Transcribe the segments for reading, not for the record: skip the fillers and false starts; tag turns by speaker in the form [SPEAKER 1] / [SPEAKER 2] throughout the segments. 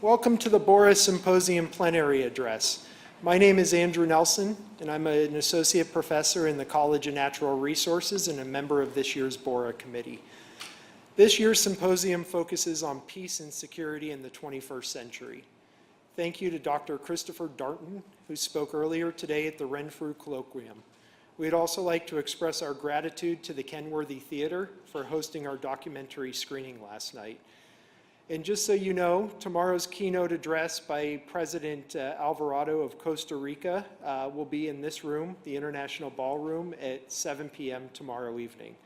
[SPEAKER 1] Welcome to the Borah Symposium Plenary Address. My name is Andrew Nelson, and I'm an associate professor in the College of Natural Resources and a member of this year's Borah Committee. This year's symposium focuses on peace and security in the 21st century. Thank you to Dr. Christopher Darnton, who spoke earlier today at the Renfrew Colloquium. We'd also like to express our gratitude to the Kenworthy Theater for hosting our documentary screening last night. And just so you know, tomorrow's keynote address by President Alvarado of Costa Rica will be in this room, the International Ballroom, at 7 p.m. tomorrow evening.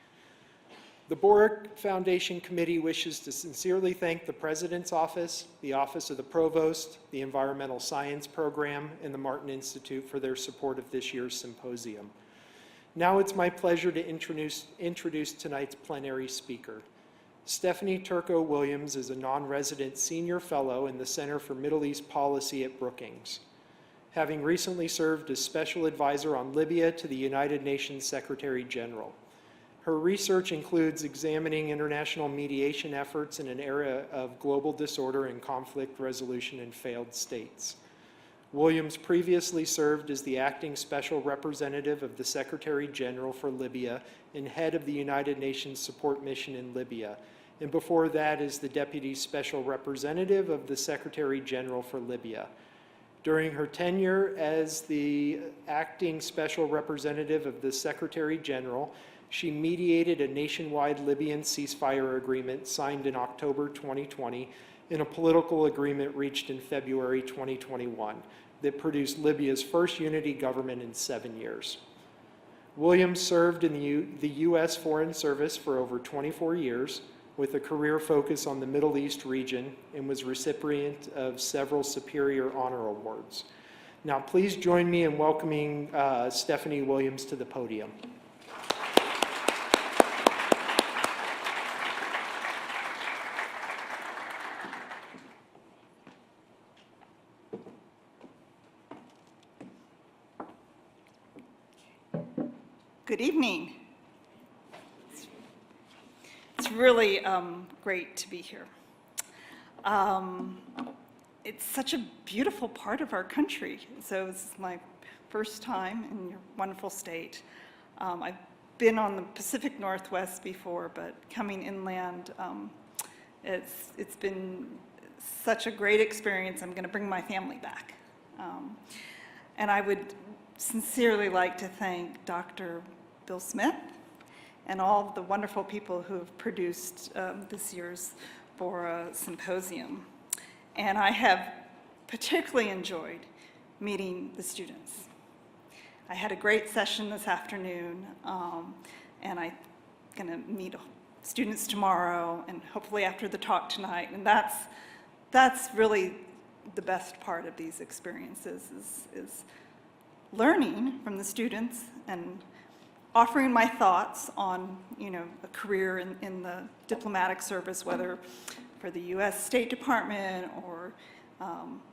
[SPEAKER 1] The Borah Foundation Committee wishes to sincerely thank the President's Office, the Office of the Provost, the Environmental Science Program, and the Martin Institute for their support of this year's symposium. Now it's my pleasure to introduce tonight's plenary speaker. Stephanie Turco-Williams is a non-resident senior fellow in the Center for Middle East Policy at Brookings, having recently served as special advisor on Libya to the United Nations Secretary General. Her research includes examining international mediation efforts in an era of global disorder and conflict resolution in failed states. Williams previously served as the acting special representative of the Secretary General for Libya and head of the United Nations Support Mission in Libya, and before that as the Deputy Special Representative of the Secretary General for Libya. During her tenure as the acting special representative of the Secretary General, she mediated a nationwide Libyan ceasefire agreement signed in October 2020 and a political agreement reached in February 2021 that produced Libya's first unity government in 7 years. Williams served in the U.S. Foreign Service for over 24 years, with a career focus on the Middle East region, and was recipient of several Superior Honor Awards. Now, please join me in welcoming Stephanie Williams to the podium.
[SPEAKER 2] Good evening. It's really great to be here. It's such a beautiful part of our country. So it's my first time in your wonderful state. I've been on the Pacific Northwest before, but coming inland, it's been such a great experience. I'm going to bring my family back. And I would sincerely like to thank Dr. Bill Smith and all of the wonderful people who have produced this year's Borah Symposium. And I have particularly enjoyed meeting the students. I had a great session this afternoon, and I'm going to meet students tomorrow and hopefully after the talk tonight. And that's really the best part of these experiences is learning from the students and offering my thoughts on, a career in the diplomatic service, whether for the U.S. State Department or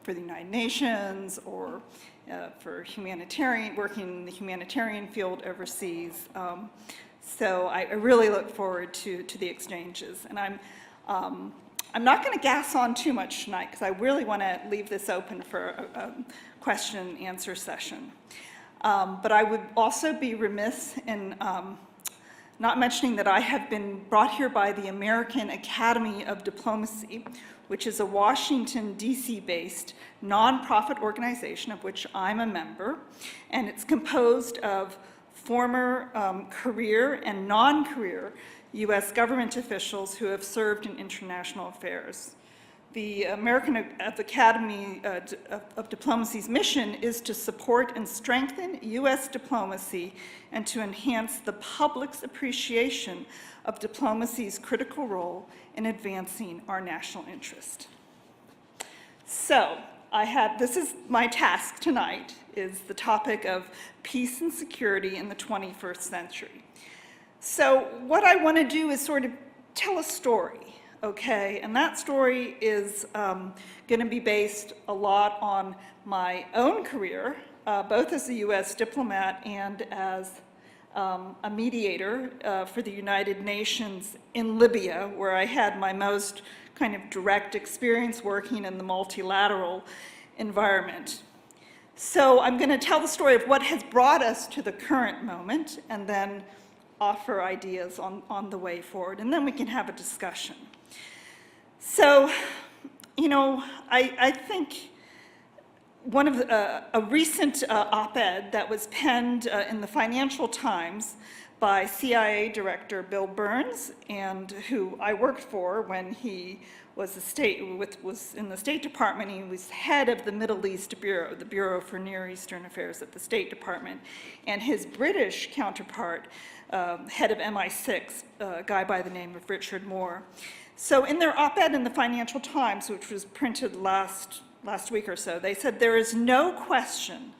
[SPEAKER 2] for the United Nations or for working in the humanitarian field overseas. So I really look forward to the exchanges. And I'm not going to gas on too much tonight because I really want to leave this open for a question and answer session. But I would also be remiss in not mentioning that I have been brought here by the American Academy of Diplomacy, which is a Washington, D.C. based nonprofit organization of which I'm a member, and it's composed of former career and non-career U.S. government officials who have served in international affairs. The American Academy of Diplomacy's mission is to support and strengthen U.S. diplomacy and to enhance the public's appreciation of diplomacy's critical role in advancing our national interest. So, this is my task tonight, is the topic of peace and security in the 21st century. So, what I want to do is sort of tell a story. Okay, and that story is going to be based a lot on my own career, both as a U.S. diplomat and as a mediator for the United Nations in Libya, where I had my most kind of direct experience working in the multilateral environment. So I'm going to tell the story of what has brought us to the current moment and then offer ideas on the way forward, and then we can have a discussion. So, you know, I think one of a recent op-ed that was penned in the Financial Times by CIA Director Bill Burns, and who I worked for when he was in the State Department. He was head of the Middle East Bureau, the Bureau for Near Eastern Affairs at the State Department, and his British counterpart, head of MI6, a guy by the name of Richard Moore. So in their op-ed in the Financial Times, which was printed last week or so, they said, "There is no question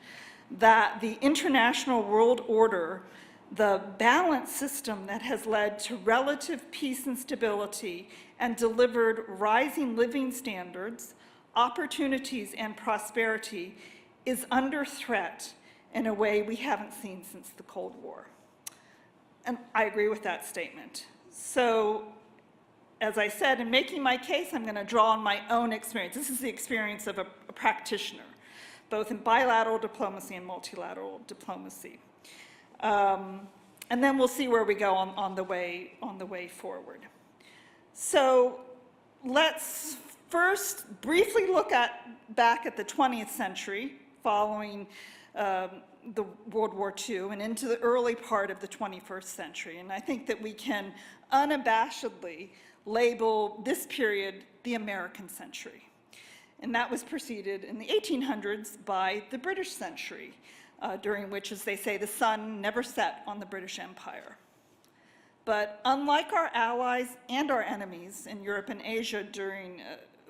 [SPEAKER 2] that the international world order, the balanced system that has led to relative peace and stability and delivered rising living standards, opportunities, and prosperity, is under threat in a way we haven't seen since the Cold War." And I agree with that statement. So, as I said, in making my case, I'm going to draw on my own experience. This is the experience of a practitioner, both in bilateral diplomacy and multilateral diplomacy. And then we'll see where we go on the way forward. So let's first briefly look back at the 20th century, following the World War II and into the early part of the 21st century. And I think that we can unabashedly label this period the American century. And that was preceded in the 1800s by the British century, during which, as they say, the sun never set on the British Empire. But unlike our allies and our enemies in Europe and Asia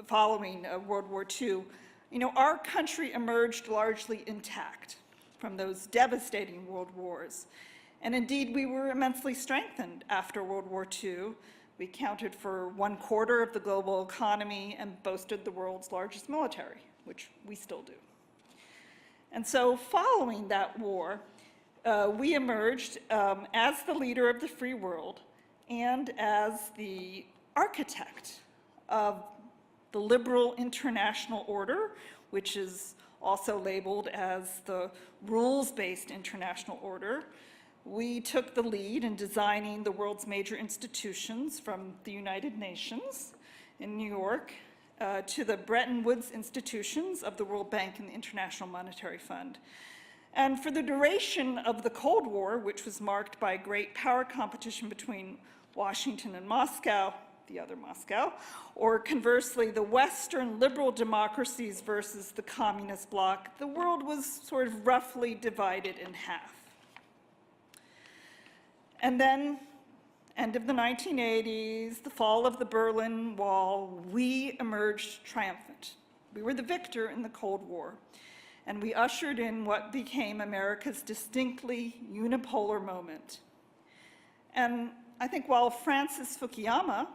[SPEAKER 2] following World War II, you know, our country emerged largely intact from those devastating world wars. And indeed, we were immensely strengthened after World War II. We accounted for 1/4 of the global economy and boasted the world's largest military, which we still do. And so following that war, we emerged as the leader of the free world and as the architect of the liberal international order, which is also labeled as the rules-based international order. We took the lead in designing the world's major institutions, from the United Nations in New York to the Bretton Woods institutions of the World Bank and the International Monetary Fund. And for the duration of the Cold War, which was marked by great power competition between Washington and Moscow, the other Moscow, or conversely, the Western liberal democracies versus the communist bloc, the world was sort of roughly divided in half. And then, end of the 1980s, the fall of the Berlin Wall, we emerged triumphant. We were the victor in the Cold War, and we ushered in what became America's distinctly unipolar moment. And I think while Francis Fukuyama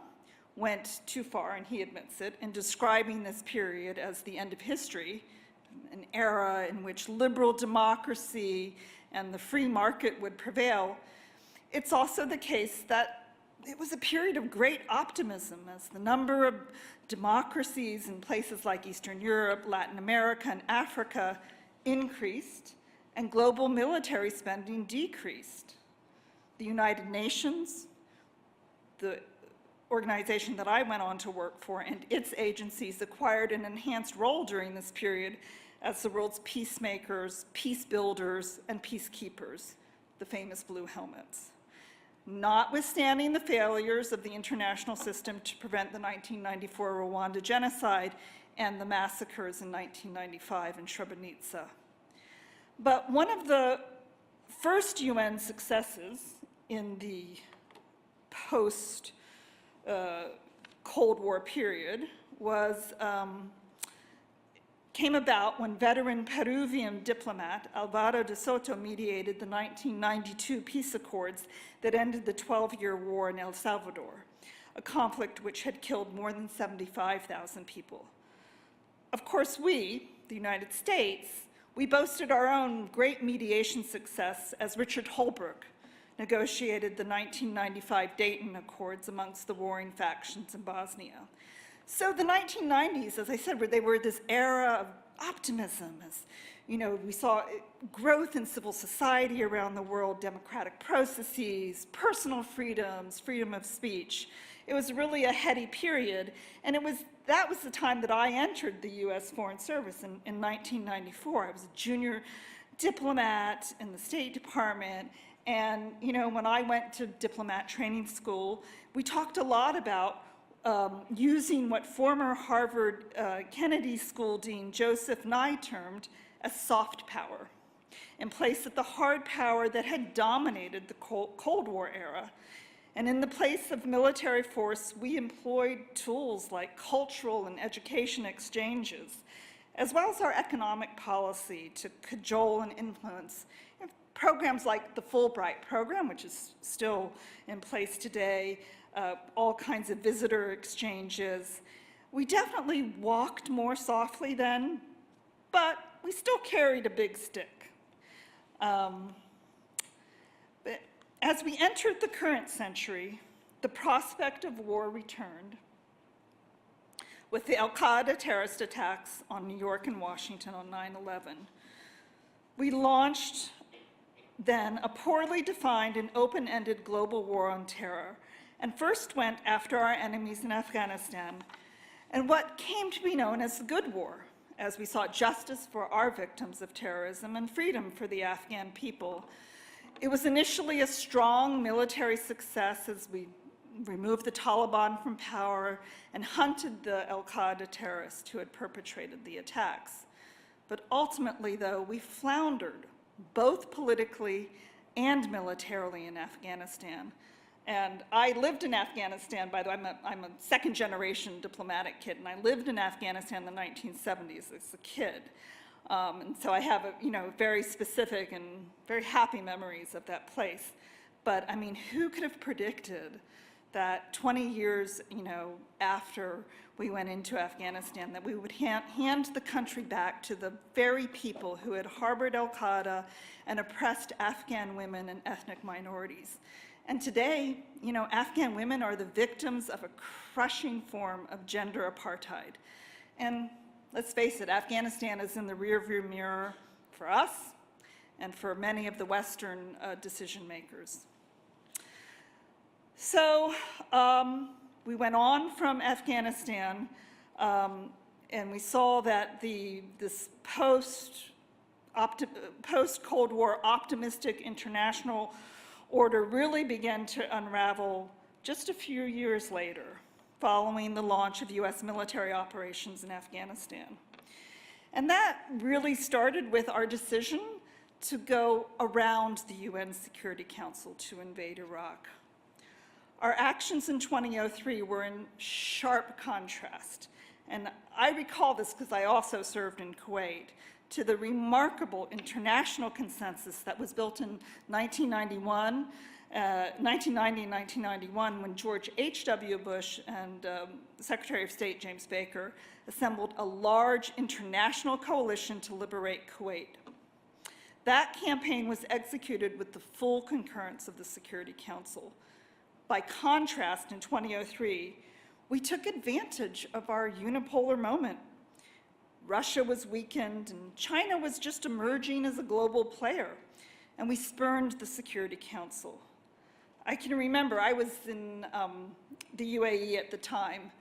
[SPEAKER 2] went too far, and he admits it, in describing this period as the end of history, an era in which liberal democracy and the free market would prevail, it's also the case that it was a period of great optimism as the number of democracies in places like Eastern Europe, Latin America, and Africa increased, and global military spending decreased. The United Nations, the organization that I went on to work for, and its agencies acquired an enhanced role during this period as the world's peacemakers, peace builders, and peacekeepers, the famous blue helmets. Notwithstanding the failures of the international system to prevent the 1994 Rwanda genocide and the massacres in 1995 in Srebrenica. But one of the first UN successes in the post-Cold War period came about when veteran Peruvian diplomat Alvaro de Soto mediated the 1992 peace accords that ended the 12-year war in El Salvador, a conflict which had killed more than 75,000 people. Of course, we, the United States, we boasted our own great mediation success as Richard Holbrooke negotiated the 1995 Dayton Accords amongst the warring factions in Bosnia. So the 1990s, as I said, they were this era of optimism. As you know, we saw growth in civil society around the world, democratic processes, personal freedoms, freedom of speech. It was really a heady period, and that was the time that I entered the US Foreign Service in 1994. I was a junior diplomat in the State Department, and you know, when I went to diplomat training school, we talked a lot about using what former Harvard Kennedy School Dean Joseph Nye termed as soft power, in place of the hard power that had dominated the Cold War era. And in the place of military force, we employed tools like cultural and education exchanges, as well as our economic policy to cajole and influence. Programs like the Fulbright program, which is still in place today, all kinds of visitor exchanges. We definitely walked more softly then, but we still carried a big stick. But as we entered the current century, the prospect of war returned. With the Al-Qaeda terrorist attacks on New York and Washington on 9/11, we launched then a poorly defined and open-ended global war on terror, and first went after our enemies in Afghanistan, and what came to be known as the Good War, as we sought justice for our victims of terrorism and freedom for the Afghan people. It was initially a strong military success as we removed the Taliban from power and hunted the Al-Qaeda terrorists who had perpetrated the attacks. But ultimately, though, we floundered, both politically and militarily in Afghanistan. And I lived in Afghanistan, by the way, I'm a second-generation diplomatic kid, and I lived in Afghanistan in the 1970s as a kid. And so I have very specific and very happy memories of that place. But I mean, who could have predicted that 20 years after we went into Afghanistan, that we would hand the country back to the very people who had harbored al-Qaeda and oppressed Afghan women and ethnic minorities. And today, Afghan women are the victims of a crushing form of gender apartheid. And let's face it, Afghanistan is in the rearview mirror for us and for many of the Western decision makers. So we went on from Afghanistan, and we saw that this post-Cold War optimistic international order really began to unravel just a few years later, following the launch of US military operations in Afghanistan. And that really started with our decision to go around the UN Security Council to invade Iraq. Our actions in 2003 were in sharp contrast, and I recall this because I also served in Kuwait, to the remarkable international consensus that was built in 1990 and 1991 when George H.W. Bush and Secretary of State James Baker assembled a large international coalition to liberate Kuwait. That campaign was executed with the full concurrence of the Security Council. By contrast, in 2003, we took advantage of our unipolar moment. Russia was weakened, and China was just emerging as a global player, and we spurned the Security Council. I can remember I was in the UAE at the time,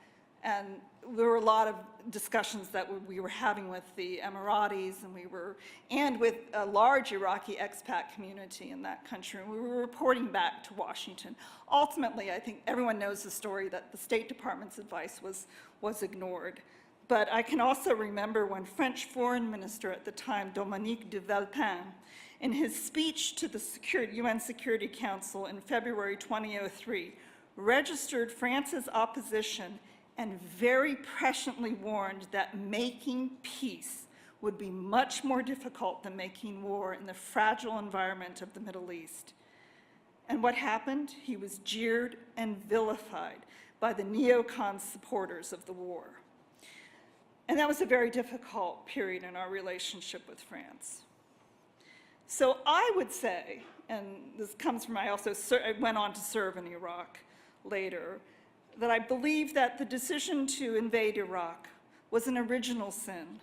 [SPEAKER 2] and there were a lot of discussions that we were having with the Emiratis, and with a large Iraqi expat community in that country, and we were reporting back to Washington. Ultimately, I think everyone knows the story that the State Department's advice was ignored. But I can also remember when French Foreign Minister at the time, Dominique de Villepin, in his speech to the UN Security Council in February 2003, registered France's opposition and very presciently warned that making peace would be much more difficult than making war in the fragile environment of the Middle East. And what happened? He was jeered and vilified by the neocon supporters of the war. And that was a very difficult period in our relationship with France. So I would say, and this comes from, I went on to serve in Iraq later, that I believe that the decision to invade Iraq was an original sin,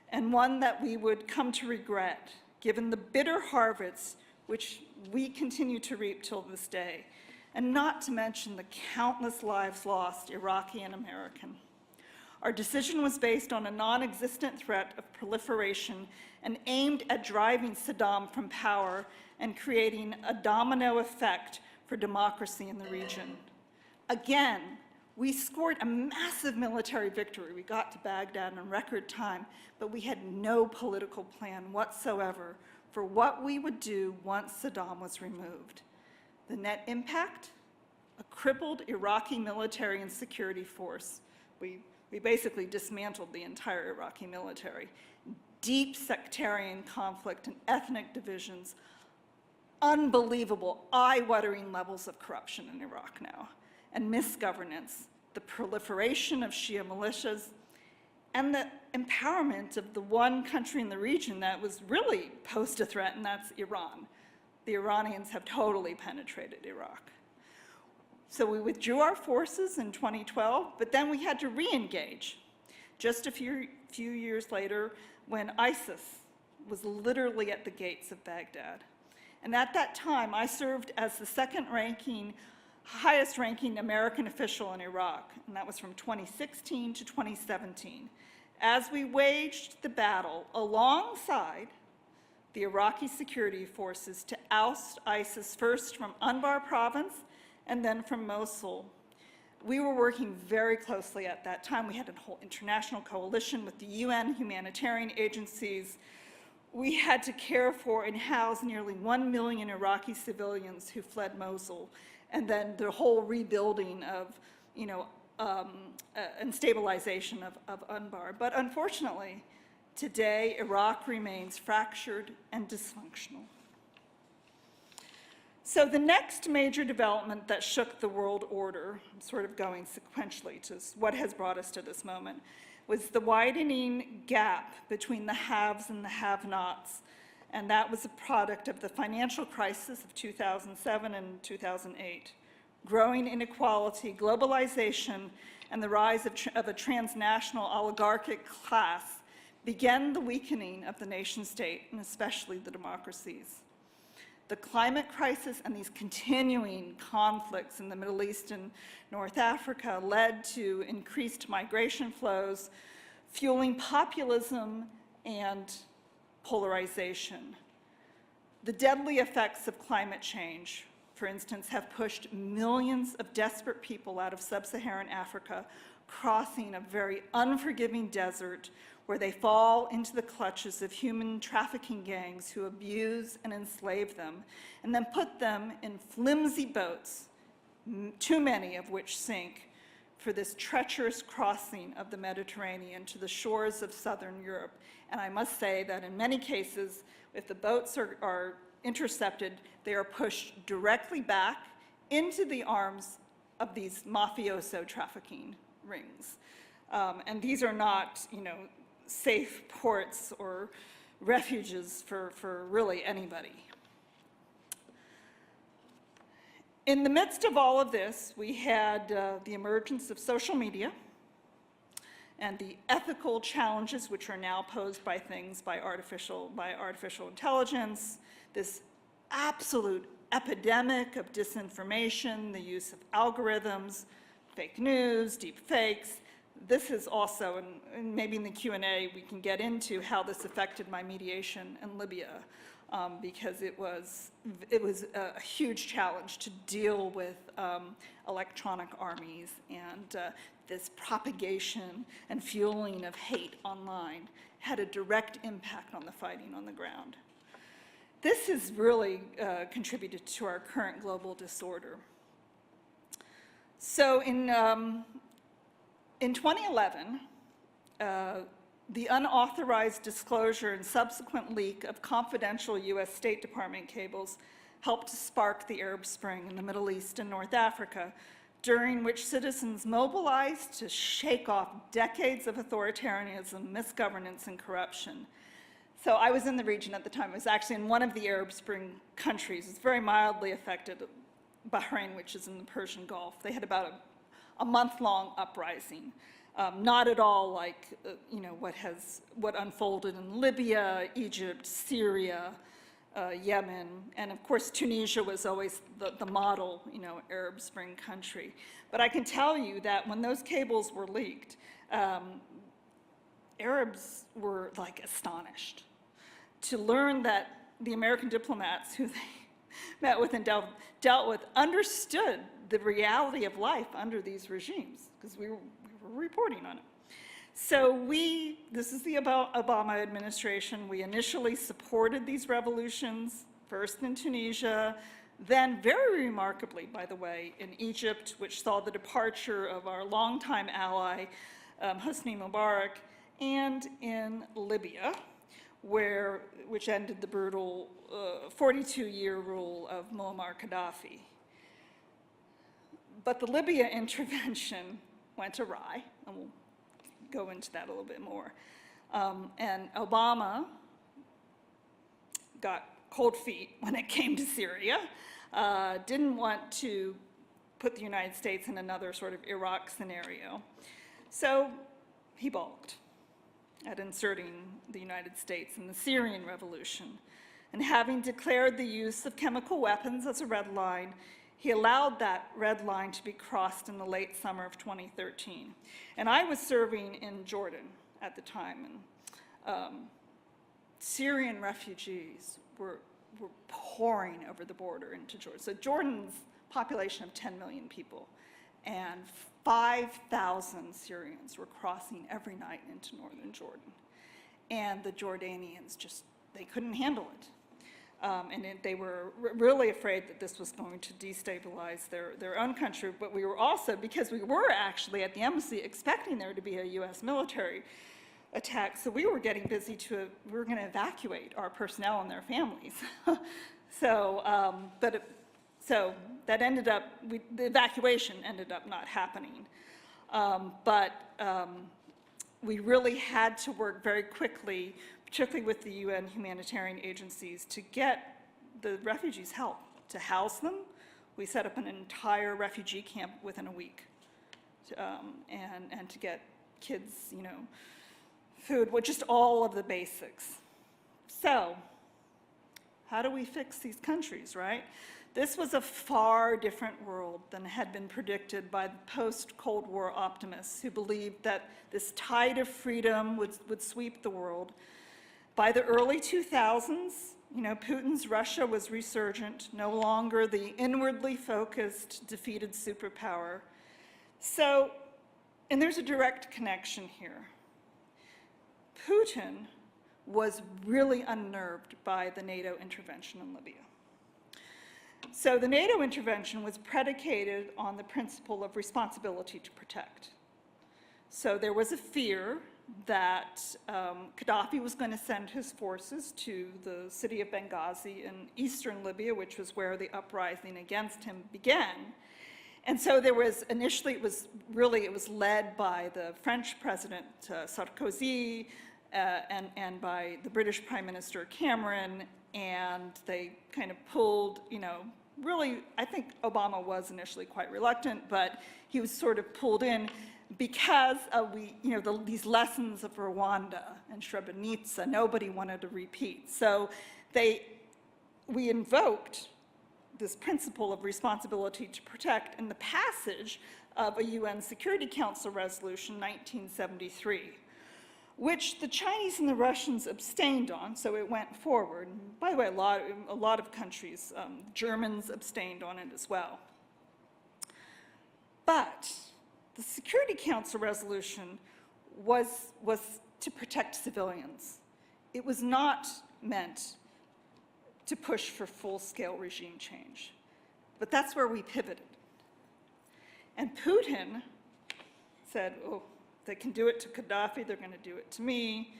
[SPEAKER 2] and one that we would come to regret, given the bitter harvests which we continue to reap till this day, and not to mention the countless lives lost, Iraqi and American. Our decision was based on a non-existent threat of proliferation and aimed at driving Saddam from power and creating a domino effect for democracy in the region. Again, we scored a massive military victory. We got to Baghdad in record time, but we had no political plan whatsoever for what we would do once Saddam was removed. The net impact? A crippled Iraqi military and security force. We basically dismantled the entire Iraqi military. Deep sectarian conflict and ethnic divisions. Unbelievable, eye-watering levels of corruption in Iraq now. And misgovernance, the proliferation of Shia militias, and the empowerment of the one country in the region that was really posed a threat, and that's Iran. The Iranians have totally penetrated Iraq. So we withdrew our forces in 2012, but then we had to re-engage just a few years later when ISIS was literally at the gates of Baghdad. And at that time, I served as the highest ranking American official in Iraq, and that was from 2016 to 2017, as we waged the battle alongside the Iraqi security forces to oust ISIS first from Anbar province and then from Mosul. We were working very closely at that time. We had a whole international coalition with the UN humanitarian agencies. We had to care for and house nearly 1 million Iraqi civilians who fled Mosul, and then the whole rebuilding of, and stabilization of Anbar. But unfortunately, today, Iraq remains fractured and dysfunctional. So the next major development that shook the world order, sort of going sequentially to what has brought us to this moment, was the widening gap between the haves and the have-nots. And that was a product of the financial crisis of 2007 and 2008. Growing inequality, globalization, and the rise of a transnational oligarchic class began the weakening of the nation state, and especially the democracies. The climate crisis and these continuing conflicts in the Middle East and North Africa led to increased migration flows, fueling populism and polarization. The deadly effects of climate change, for instance, have pushed millions of desperate people out of sub-Saharan Africa, crossing a very unforgiving desert where they fall into the clutches of human trafficking gangs who abuse and enslave them, and then put them in flimsy boats, too many of which sink, for this treacherous crossing of the Mediterranean to the shores of southern Europe. And I must say that in many cases, if the boats are intercepted, they are pushed directly back into the arms of these mafioso trafficking rings. And these are not, safe ports or refuges for really anybody. In the midst of all of this, we had the emergence of social media and the ethical challenges which are now posed by artificial intelligence, this absolute epidemic of disinformation, the use of algorithms, fake news, deep fakes. This is also, and maybe in the Q&A we can get into how this affected my mediation in Libya, because it was a huge challenge to deal with electronic armies and this propagation and fueling of hate online had a direct impact on the fighting on the ground. This has really contributed to our current global disorder. So in 2011, the unauthorized disclosure and subsequent leak of confidential US State Department cables helped to spark the Arab Spring in the Middle East and North Africa, during which citizens mobilized to shake off decades of authoritarianism, misgovernance, and corruption. So I was in the region at the time. I was actually in one of the Arab Spring countries. It's very mildly affected, Bahrain, which is in the Persian Gulf. They had about a month-long uprising. Not at all like, what unfolded in Libya, Egypt, Syria, Yemen, and of course Tunisia was always the model, Arab Spring country. But I can tell you that when those cables were leaked, Arabs were like astonished to learn that the American diplomats who they met with and dealt with understood the reality of life under these regimes, because we were reporting on it. So this is the Obama administration, we initially supported these revolutions, first in Tunisia, then very remarkably, by the way, in Egypt, which saw the departure of our longtime ally, Hosni Mubarak, and in Libya, which ended the brutal 42-year rule of Muammar Gaddafi. But the Libya intervention went awry, and we'll go into that a little bit more. And Obama got cold feet when it came to Syria, didn't want to put the United States in another sort of Iraq scenario. So he balked at inserting the United States in the Syrian revolution. And having declared the use of chemical weapons as a red line, he allowed that red line to be crossed in the late summer of 2013. And I was serving in Jordan at the time, and Syrian refugees were pouring over the border into Jordan. So Jordan's population of 10 million people, and 5,000 Syrians were crossing every night into northern Jordan. And the Jordanians they couldn't handle it. And they were really afraid that this was going to destabilize their own country, but we were also, because we were actually at the embassy expecting there to be a US military attack, so we were getting busy we were gonna evacuate our personnel and their families. So that ended up, the evacuation ended up not happening. We really had to work very quickly, particularly with the UN humanitarian agencies, to get the refugees help, to house them. We set up an entire refugee camp within a week, and to get kids, food, just all of the basics. So, how do we fix these countries, right? This was a far different world than had been predicted by the post-Cold War optimists who believed that this tide of freedom would sweep the world. By the early 2000s, Putin's Russia was resurgent, no longer the inwardly focused, defeated superpower. So, and there's a direct connection here. Putin was really unnerved by the NATO intervention in Libya. So the NATO intervention was predicated on the principle of responsibility to protect. So there was a fear that Gaddafi was going to send his forces to the city of Benghazi in eastern Libya, which was where the uprising against him began. And so there was, initially it was led by the French President Sarkozy and by the British Prime Minister Cameron, and they kind of pulled, really, I think Obama was initially quite reluctant, but he was sort of pulled in because of these lessons of Rwanda and Srebrenica, nobody wanted to repeat. So we invoked this principle of responsibility to protect in the passage of a UN Security Council resolution 1973, which the Chinese and the Russians abstained on, so it went forward. And by the way, a lot of countries, Germans abstained on it as well. But the Security Council resolution was to protect civilians. It was not meant to push for full-scale regime change. But that's where we pivoted. And Putin said, oh, they can do it to Gaddafi, they're going to do it to me.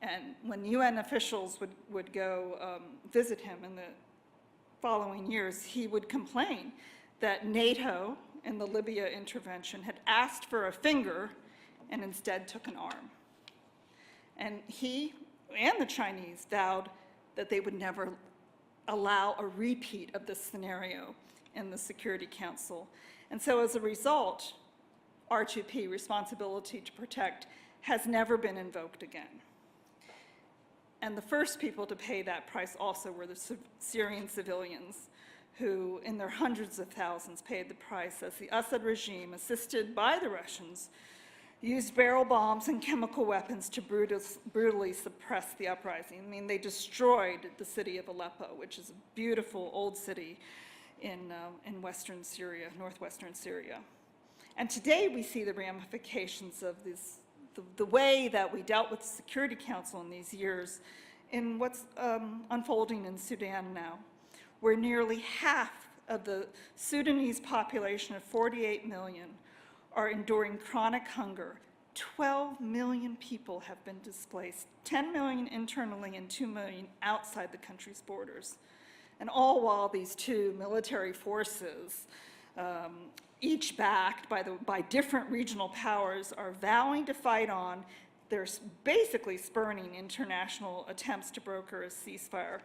[SPEAKER 2] And when UN officials would go visit him in the following years, he would complain that NATO in the Libya intervention had asked for a finger and instead took an arm. And he and the Chinese vowed that they would never allow a repeat of this scenario in the Security Council. And so as a result, R2P, responsibility to protect, has never been invoked again. And the first people to pay that price also were the Syrian civilians, who in their hundreds of thousands paid the price as the Assad regime, assisted by the Russians, used barrel bombs and chemical weapons to brutally suppress the uprising. I mean, they destroyed the city of Aleppo, which is a beautiful old city in western Syria, northwestern Syria. And today we see the ramifications of this, the way that we dealt with the Security Council in these years in what's unfolding in Sudan now, where nearly half of the Sudanese population of 48 million are enduring chronic hunger. 12 million people have been displaced, 10 million internally and 2 million outside the country's borders. And all while these two military forces, each backed by different regional powers, are vowing to fight on. They're basically spurning international attempts to broker a ceasefire.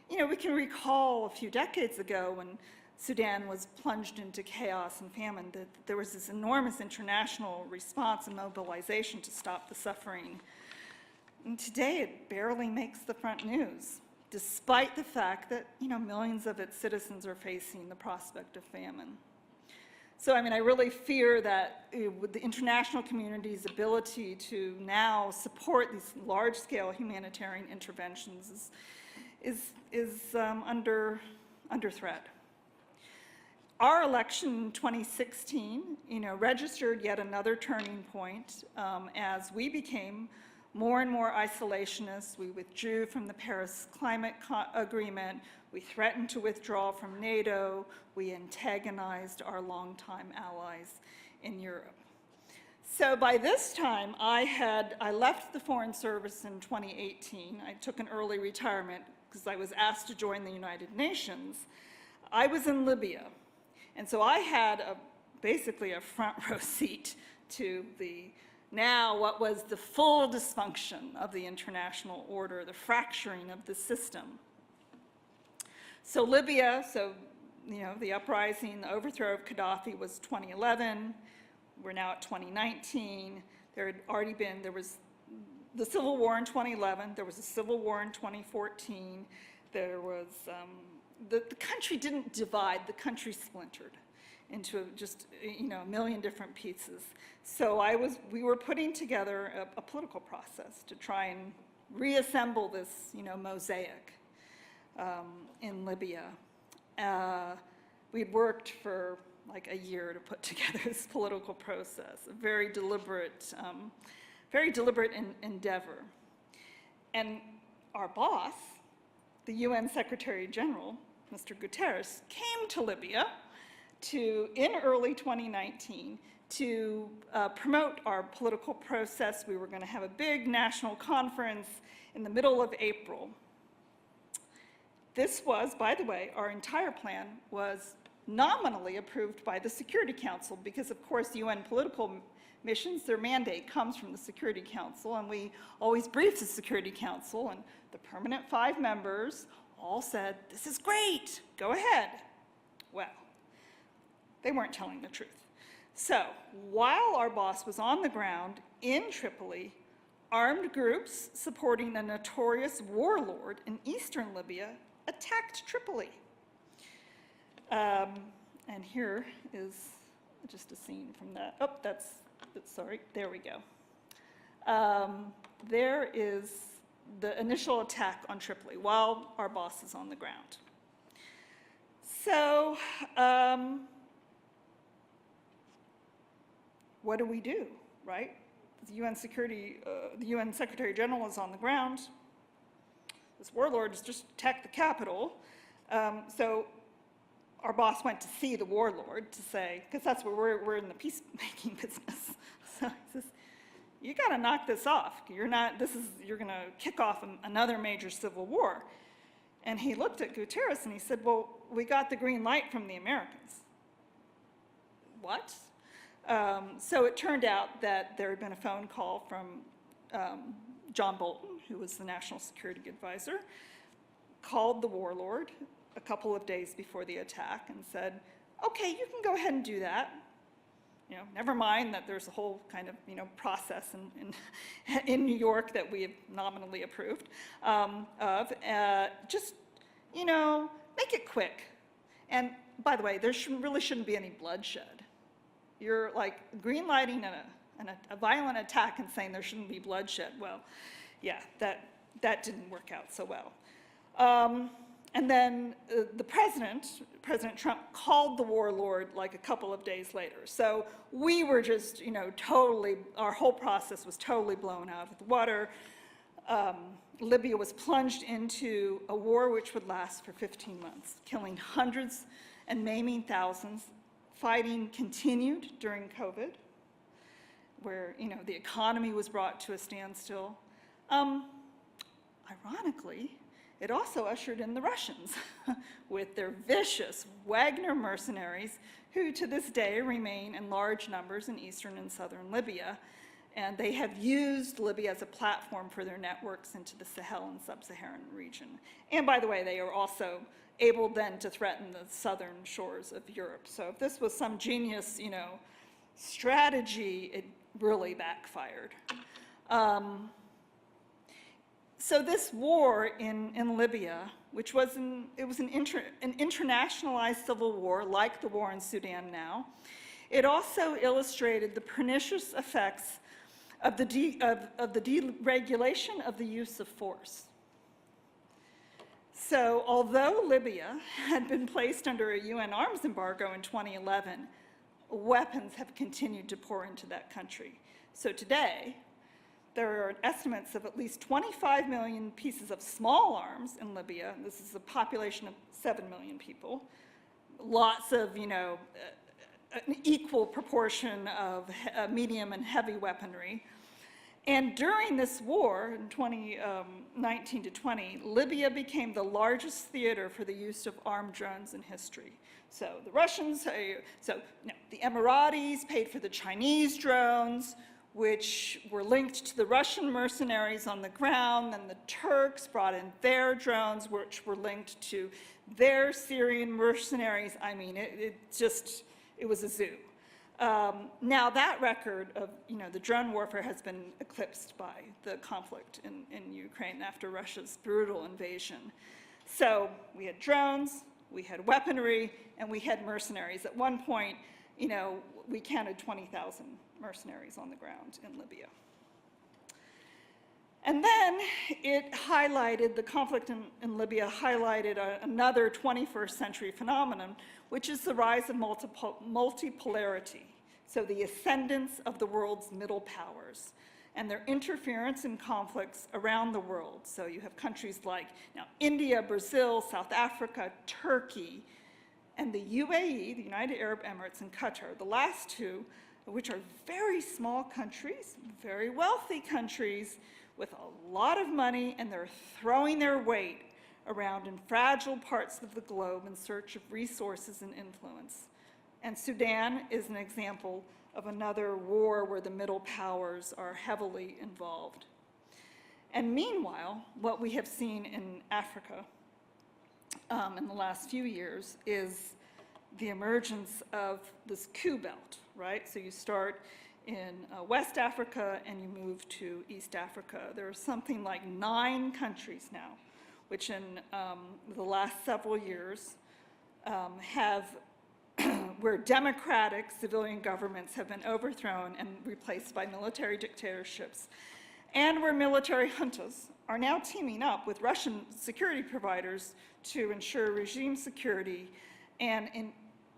[SPEAKER 2] You know, we can recall a few decades ago when Sudan was plunged into chaos and famine, that there was this enormous international response and mobilization to stop the suffering. And today it barely makes the front news, despite the fact that, you know, millions of its citizens are facing the prospect of famine. So, I mean, I really fear that with the international community's ability to now support these large-scale humanitarian interventions is under threat. Our election in 2016, you know, registered yet another turning point as we became more and more isolationist. We withdrew from the Paris Climate Agreement. We threatened to withdraw from NATO. We antagonized our longtime allies in Europe. So by this time, I left the Foreign Service in 2018. I took an early retirement because I was asked to join the United Nations. I was in Libya. And so I had basically a front row seat to what was the full dysfunction of the international order, the fracturing of the system. So Libya, you know, the uprising, the overthrow of Gaddafi was 2011. We're now at 2019. There was the civil war in 2011. There was a civil war in 2014. There was, the country didn't divide, the country splintered into just, you know, a million different pieces. So we were putting together a political process to try and reassemble this, you know, mosaic in Libya. We'd worked for like a year to put together this political process, a very deliberate endeavor. And our boss, the UN Secretary General, Mr. Guterres, came to Libya in early 2019 to promote our political process. We were going to have a big national conference in the middle of April. This was, by the way, our entire plan was nominally approved by the Security Council because, of course, UN political missions, their mandate comes from the Security Council, and we always brief the Security Council, and the permanent 5 members all said, "This is great, go ahead." Well, they weren't telling the truth. So while our boss was on the ground in Tripoli, armed groups supporting a notorious warlord in eastern Libya attacked Tripoli. And here is just a scene from that. Oh, sorry, there we go. There is the initial attack on Tripoli while our boss is on the ground. So what do we do, right? The UN Secretary General is on the ground. This warlord has just attacked the capital. So our boss went to see the warlord to say, because that's where we're in the peacemaking business. So he says, "You got to knock this off. You're going to kick off another major civil war." And he looked at Guterres and he said, "Well, we got the green light from the Americans." What? So it turned out that there had been a phone call from John Bolton, who was the National Security Advisor, called the warlord a couple of days before the attack and said, "Okay, you can go ahead and do that." never mind that there's a whole kind of, process in New York that we have nominally approved of. Just, make it quick. And by the way, there really shouldn't be any bloodshed. You're like green-lighting a violent attack and saying there shouldn't be bloodshed. Well, yeah, that didn't work out so well. And then the President Trump, called the warlord like a couple of days later. So we were just, totally, our whole process was totally blown out of the water. Libya was plunged into a war which would last for 15 months, killing hundreds and maiming thousands. Fighting continued during COVID, where, the economy was brought to a standstill. Ironically, it also ushered in the Russians with their vicious Wagner mercenaries, who to this day remain in large numbers in eastern and southern Libya. And they have used Libya as a platform for their networks into the Sahel and sub-Saharan region. And by the way, they are also able then to threaten the southern shores of Europe. So if this was some genius, strategy, it really backfired. So this war in Libya, which was an internationalized civil war, like the war in Sudan now, it also illustrated the pernicious effects of the deregulation of the use of force. So although Libya had been placed under a UN arms embargo in 2011, weapons have continued to pour into that country. So today, there are estimates of at least 25 million pieces of small arms in Libya. This is a population of 7 million people. Lots of, an equal proportion of medium and heavy weaponry. And during this war, in 2019 to 20, Libya became the largest theater for the use of armed drones in history. So the Russians, the Emiratis paid for the Chinese drones, which were linked to the Russian mercenaries on the ground, and the Turks brought in their drones, which were linked to their Syrian mercenaries. I mean, it was a zoo. Now that record of, the drone warfare has been eclipsed by the conflict in Ukraine after Russia's brutal invasion. So we had drones, we had weaponry, and we had mercenaries. At one point, we counted 20,000 mercenaries on the ground in Libya. And then the conflict in Libya highlighted another 21st century phenomenon, which is the rise of multipolarity. So the ascendance of the world's middle powers and their interference in conflicts around the world. So you have countries like now India, Brazil, South Africa, Turkey, and the UAE, the United Arab Emirates, and Qatar, the last two, which are very small countries, very wealthy countries with a lot of money, and they're throwing their weight around in fragile parts of the globe in search of resources and influence. And Sudan is an example of another war where the middle powers are heavily involved. And meanwhile, what we have seen in Africa in the last few years is the emergence of this coup belt, right? So you start in West Africa and you move to East Africa. There are something like 9 countries now, which in the last several years where democratic civilian governments have been overthrown and replaced by military dictatorships, and where military juntas are now teaming up with Russian security providers to ensure regime security. And in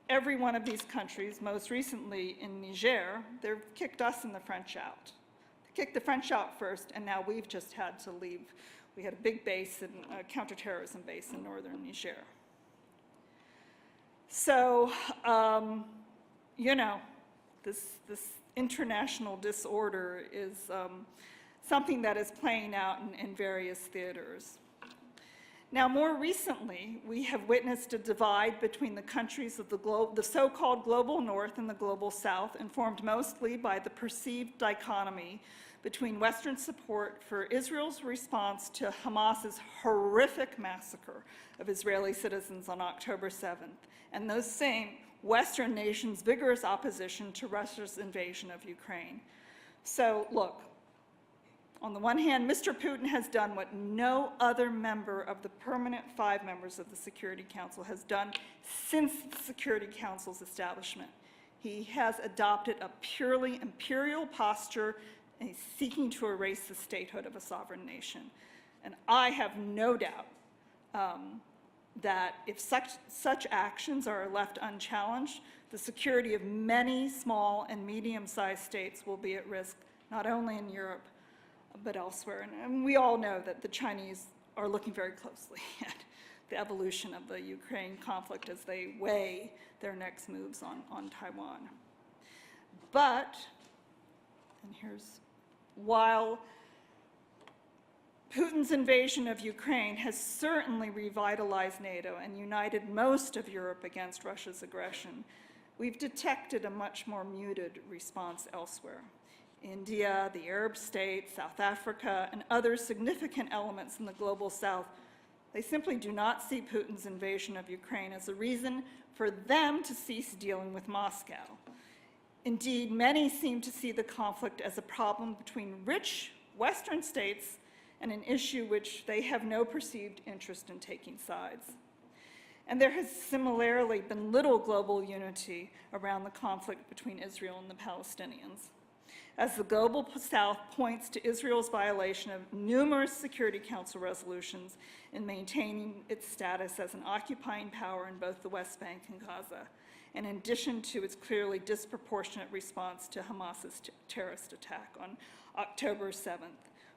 [SPEAKER 2] every one of these countries, most recently in Niger, they've kicked us and the French out. They kicked the French out first, and now we've just had to leave. We had a big base, a counterterrorism base in northern Niger. So, this international disorder is something that is playing out in various theaters. Now, more recently, we have witnessed a divide between the countries of the so-called global north and the global south, informed mostly by the perceived dichotomy between Western support for Israel's response to Hamas's horrific massacre of Israeli citizens on October 7th, and those same Western nations' vigorous opposition to Russia's invasion of Ukraine. So look, on the one hand, Mr. Putin has done what no other member of the permanent 5 members of the Security Council has done since the Security Council's establishment. He has adopted a purely imperial posture, and he's seeking to erase the statehood of a sovereign nation. And I have no doubt that if such actions are left unchallenged, the security of many small and medium-sized states will be at risk, not only in Europe, but elsewhere. And we all know that the Chinese are looking very closely at the evolution of the Ukraine conflict as they weigh their next moves on Taiwan. But, and here's, while Putin's invasion of Ukraine has certainly revitalized NATO and united most of Europe against Russia's aggression, we've detected a much more muted response elsewhere. India, the Arab states, South Africa, and other significant elements in the global South, they simply do not see Putin's invasion of Ukraine as a reason for them to cease dealing with Moscow. Indeed, many seem to see the conflict as a problem between rich Western states and an issue which they have no perceived interest in taking sides. And there has similarly been little global unity around the conflict between Israel and the Palestinians. As the global South points to Israel's violation of numerous Security Council resolutions in maintaining its status as an occupying power in both the West Bank and Gaza, in addition to its clearly disproportionate response to Hamas's terrorist attack on October 7th.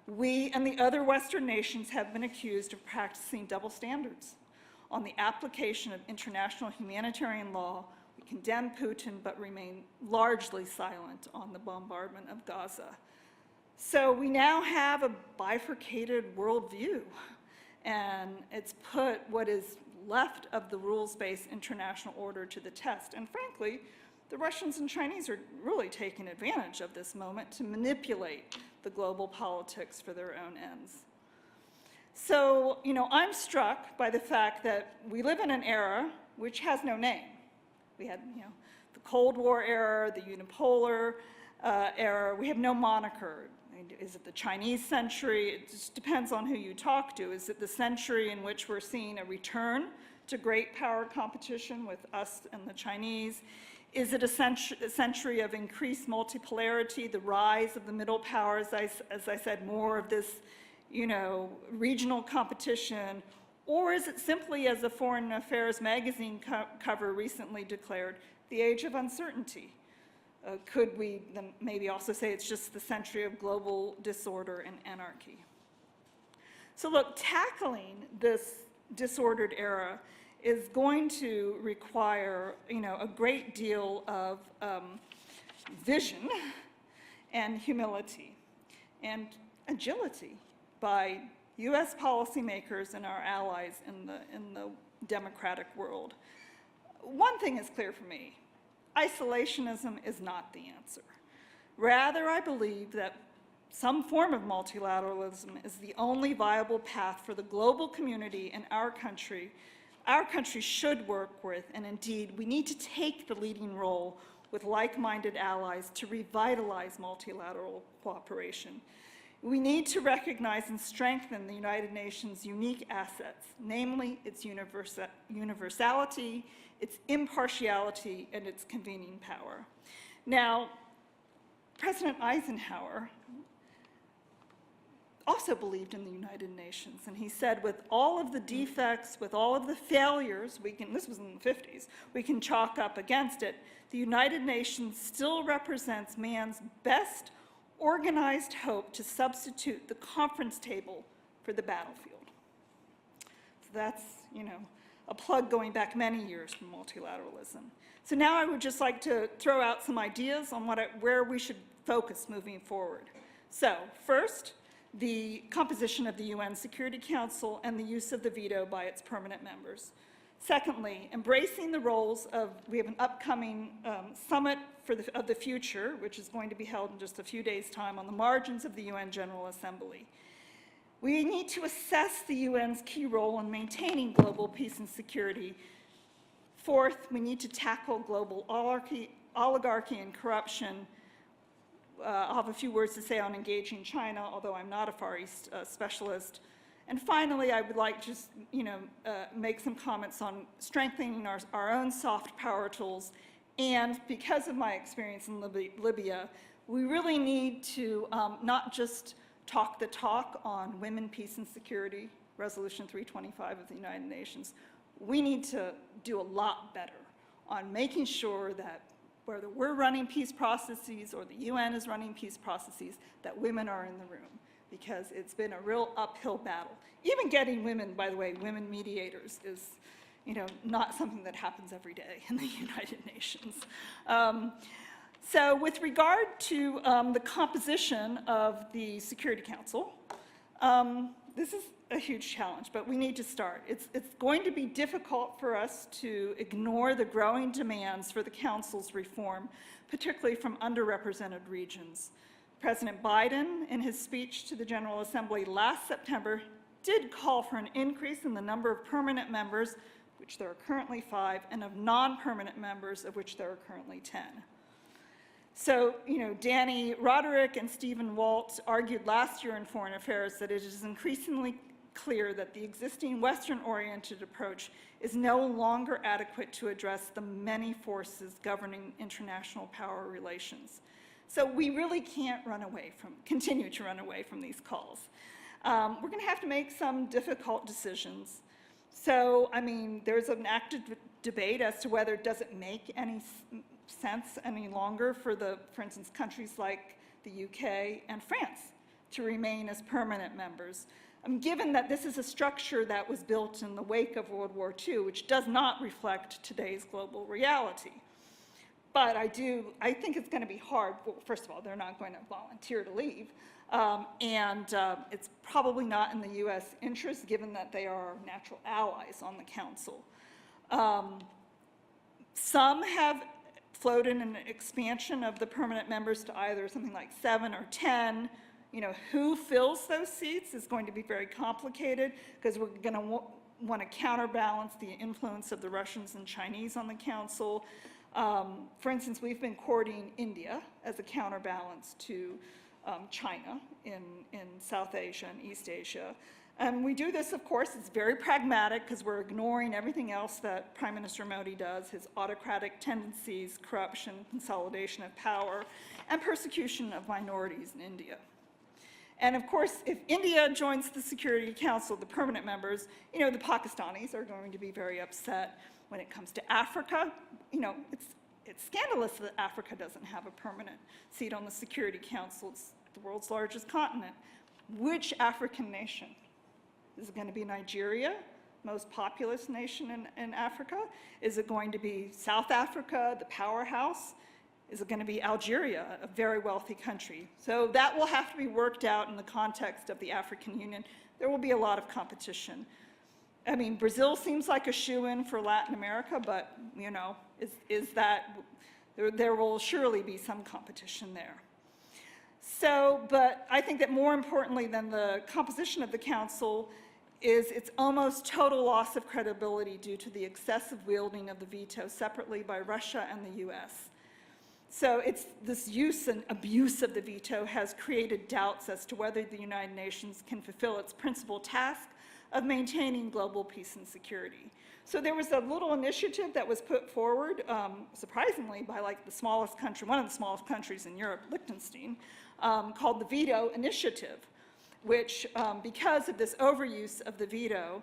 [SPEAKER 2] We and the other Western nations have been accused of practicing double standards on the application of international humanitarian law. We condemn Putin, but remain largely silent on the bombardment of Gaza. So we now have a bifurcated worldview, and it's put what is left of the rules-based international order to the test. And frankly, the Russians and Chinese are really taking advantage of this moment to manipulate the global politics for their own ends. So, I'm struck by the fact that we live in an era which has no name. We had, the Cold War era, the unipolar era. We have no moniker. Is it the Chinese century? It just depends on who you talk to. Is it the century in which we're seeing a return to great power competition with us and the Chinese? Is it a century of increased multipolarity, the rise of the middle powers, as I said, more of this, regional competition? Or is it simply, as a Foreign Affairs magazine cover recently declared, the age of uncertainty? Could we then maybe also say it's just the century of global disorder and anarchy? So look, tackling this disordered era is going to require, a great deal of vision and humility and agility by U.S. policymakers and our allies in the democratic world. One thing is clear for me: isolationism is not the answer. Rather, I believe that some form of multilateralism is the only viable path for the global community and our country should work with, and indeed, we need to take the leading role with like-minded allies to revitalize multilateral cooperation. We need to recognize and strengthen the United Nations' unique assets, namely its universality, its impartiality, and its convening power. Now, President Eisenhower also believed in the United Nations, and he said, with all of the defects, with all of the failures, this was in the 50s, we can chalk up against it, the United Nations still represents man's best organized hope to substitute the conference table for the battlefield. So that's, a plug going back many years from multilateralism. So now I would just like to throw out some ideas on where we should focus moving forward. So first, the composition of the UN Security Council and the use of the veto by its permanent members. Secondly, embracing the roles of, we have an upcoming summit of the future, which is going to be held in just a few days' time on the margins of the UN General Assembly. We need to assess the UN's key role in maintaining global peace and security, Fourth, we need to tackle global oligarchy and corruption. I'll have a few words to say on engaging China, although I'm not a Far East specialist. And finally, I would like to just, make some comments on strengthening our own soft power tools. And because of my experience in Libya, we really need to not just talk the talk on women, peace, and security, Resolution 325 of the United Nations. We need to do a lot better on making sure that whether we're running peace processes or the UN is running peace processes, that women are in the room, because it's been a real uphill battle. Even getting women, by the way, women mediators is, not something that happens every day in the United Nations. So with regard to the composition of the Security Council, this is a huge challenge, but we need to start. It's going to be difficult for us to ignore the growing demands for the Council's reform, particularly from underrepresented regions. President Biden, in his speech to the General Assembly last September, did call for an increase in the number of permanent members, which there are currently 5, and of non-permanent members, of which there are currently 10. So, Danny Roderick and Stephen Walt argued last year in Foreign Affairs that it is increasingly clear that the existing Western-oriented approach is no longer adequate to address the many forces governing international power relations. So we really can't continue to run away from these calls. We're going to have to make some difficult decisions. So, there's an active debate as to whether it doesn't make any sense any longer for instance, countries like the UK and France to remain as permanent members. Given that this is a structure that was built in the wake of World War II, which does not reflect today's global reality. But I think it's going to be hard. Well, first of all, they're not going to volunteer to leave. It's probably not in the US interest, given that they are natural allies on the Council. Some have floated an expansion of the permanent members to either something like 7 or 10. Who fills those seats is going to be very complicated, because we're going to want to counterbalance the influence of the Russians and Chinese on the Council. For instance, we've been courting India as a counterbalance to China in South Asia and East Asia. And we do this, of course, it's very pragmatic, because we're ignoring everything else that Prime Minister Modi does, his autocratic tendencies, corruption, consolidation of power, and persecution of minorities in India. And of course, if India joins the Security Council, the permanent members, the Pakistanis are going to be very upset. When it comes to Africa, it's scandalous that Africa doesn't have a permanent seat on the Security Council. It's the world's largest continent. Which African nation? Is it going to be Nigeria, most populous nation in Africa? Is it going to be South Africa, the powerhouse? Is it going to be Algeria, a very wealthy country? So that will have to be worked out in the context of the African Union. There will be a lot of competition. Brazil seems like a shoo-in for Latin America, but, there will surely be some competition there. So, but I think that more importantly than the composition of the Council is its almost total loss of credibility due to the excessive wielding of the veto separately by Russia and the US. So it's this use and abuse of the veto has created doubts as to whether the United Nations can fulfill its principal task of maintaining global peace and security. So there was a little initiative that was put forward, surprisingly, by one of the smallest countries in Europe, Liechtenstein, called the Veto Initiative, which, because of this overuse of the veto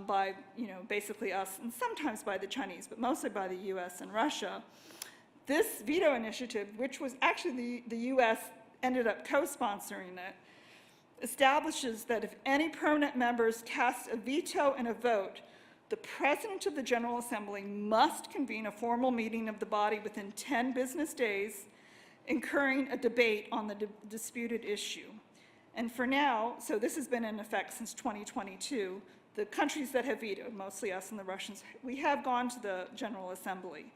[SPEAKER 2] by, basically us, and sometimes by the Chinese, but mostly by the US and Russia, this veto initiative, which was actually the US ended up co-sponsoring it, establishes that if any permanent members cast a veto in a vote, the President of the General Assembly must convene a formal meeting of the body within 10 business days, incurring a debate on the disputed issue. And for now, so this has been in effect since 2022, the countries that have vetoed, mostly us and the Russians, we have gone to the General Assembly.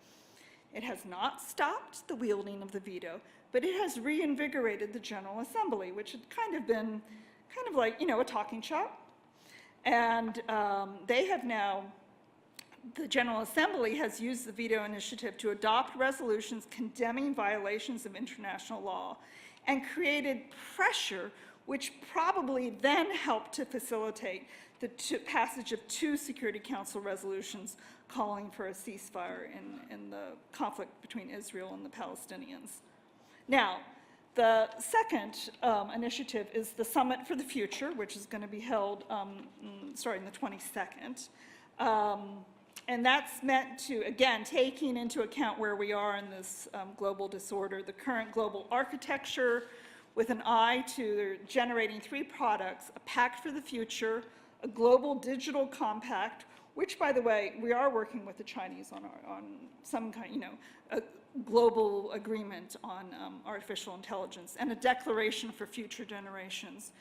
[SPEAKER 2] It has not stopped the wielding of the veto, but it has reinvigorated the General Assembly, which had kind of been like, a talking shop. And they have now the General Assembly has used the veto initiative to adopt resolutions condemning violations of international law and created pressure which probably then helped to facilitate the passage of 2 Security Council resolutions calling for a ceasefire in the conflict between Israel and the Palestinians. Now, the second initiative is the Summit for the Future, which is going to be held starting the 22nd. And that's meant to, again, taking into account where we are in this global disorder, the current global architecture, with an eye to generating 3 products: a pact for the future, a global digital compact, which, by the way, we are working with the Chinese on some kind, a global agreement on artificial intelligence, and a declaration for future generations.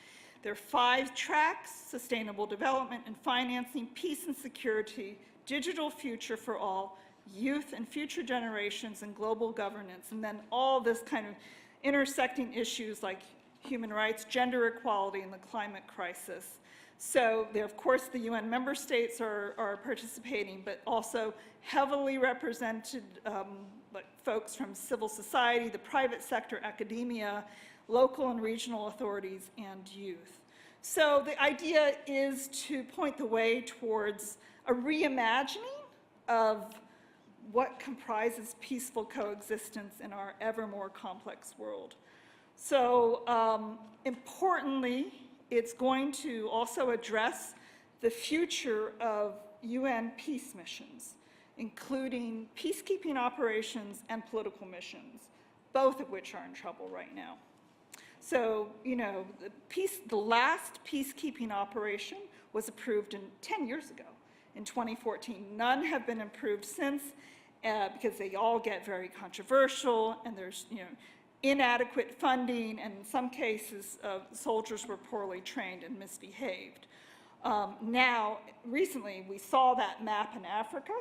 [SPEAKER 2] There are 5 tracks: sustainable development and financing, peace and security, digital future for all, youth and future generations, and global governance. And then all this kind of intersecting issues like human rights, gender equality, and the climate crisis. So there, of course, the UN member states are participating, but also heavily represented like folks from civil society, the private sector, academia, local and regional authorities, and youth. So the idea is to point the way towards a reimagining of what comprises peaceful coexistence in our ever more complex world. So importantly, it's going to also address the future of UN peace missions, including peacekeeping operations and political missions, both of which are in trouble right now. So, the last peacekeeping operation was approved 10 years ago, in 2014. None have been approved since, because they all get very controversial, and there's, inadequate funding, and in some cases, soldiers were poorly trained and misbehaved. Now, recently, we saw that map in Africa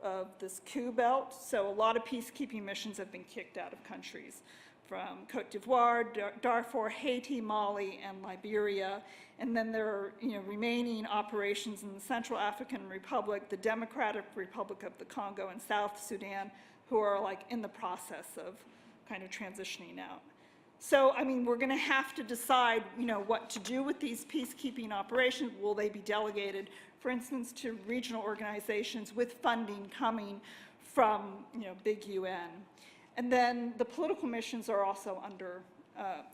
[SPEAKER 2] of this coup belt, so a lot of peacekeeping missions have been kicked out of countries, from Cote d'Ivoire, Darfur, Haiti, Mali, and Liberia. And then there are remaining operations in the Central African Republic, the Democratic Republic of the Congo, and South Sudan, who are in the process of kind of transitioning out. So, we're going to have to decide, what to do with these peacekeeping operations. Will they be delegated, for instance, to regional organizations with funding coming from, big UN? And then the political missions are also under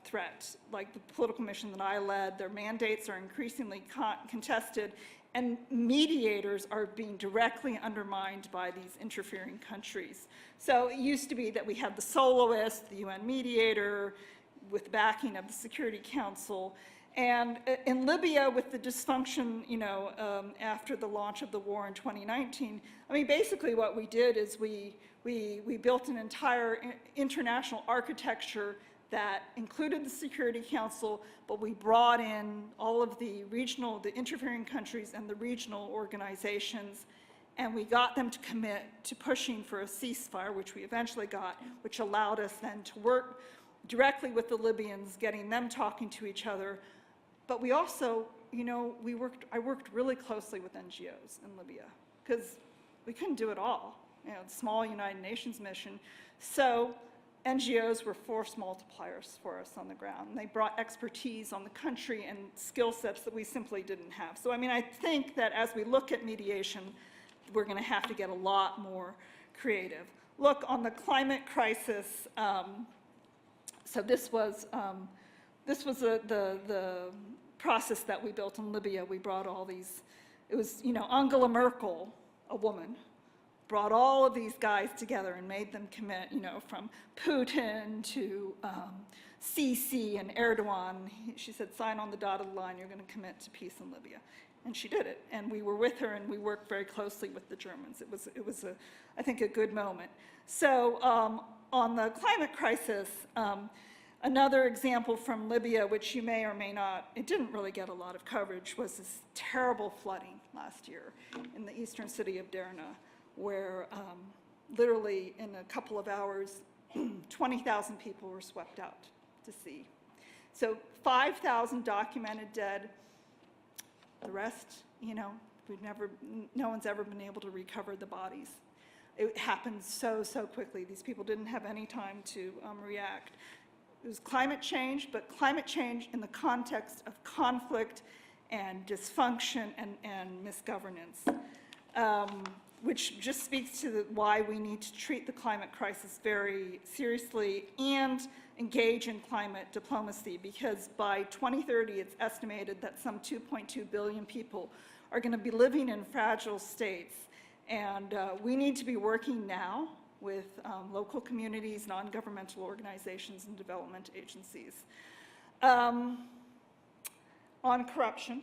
[SPEAKER 2] threat. Like the political mission that I led, their mandates are increasingly contested, and mediators are being directly undermined by these interfering countries. So it used to be that we had the soloist, the UN mediator, with the backing of the Security Council. And in Libya, with the dysfunction, after the launch of the war in 2019, basically what we did is we built an entire international architecture that included the Security Council, but we brought in all of the interfering countries and the regional organizations, and we got them to commit to pushing for a ceasefire, which we eventually got, which allowed us then to work directly with the Libyans, getting them talking to each other. But we also, I worked really closely with NGOs in Libya, because we couldn't do it all. The small United Nations mission. So NGOs were force multipliers for us on the ground. And they brought expertise on the country and skill sets that we simply didn't have. So I think that as we look at mediation, we're going to have to get a lot more creative. Look, on the climate crisis, so this was the process that we built in Libya. We brought all these, it was, Angela Merkel, a woman, brought all of these guys together and made them commit, from Putin to Sisi and Erdogan. She said, sign on the dotted line, you're going to commit to peace in Libya. And she did it. And we were with her, and we worked very closely with the Germans. It was I think, a good moment. So on the climate crisis, another example from Libya, which you may or may not, it didn't really get a lot of coverage, was this terrible flooding last year in the eastern city of Derna, where literally in a couple of hours, 20,000 people were swept out to sea. So 5,000 documented dead. The rest, we No one's ever been able to recover the bodies. It happened so quickly. These people didn't have any time to react. It was climate change, but climate change in the context of conflict and dysfunction and misgovernance, which just speaks to why we need to treat the climate crisis very seriously and engage in climate diplomacy, because by 2030, it's estimated that some 2.2 billion people are going to be living in fragile states. And we need to be working now with local communities, non-governmental organizations, and development agencies. On corruption,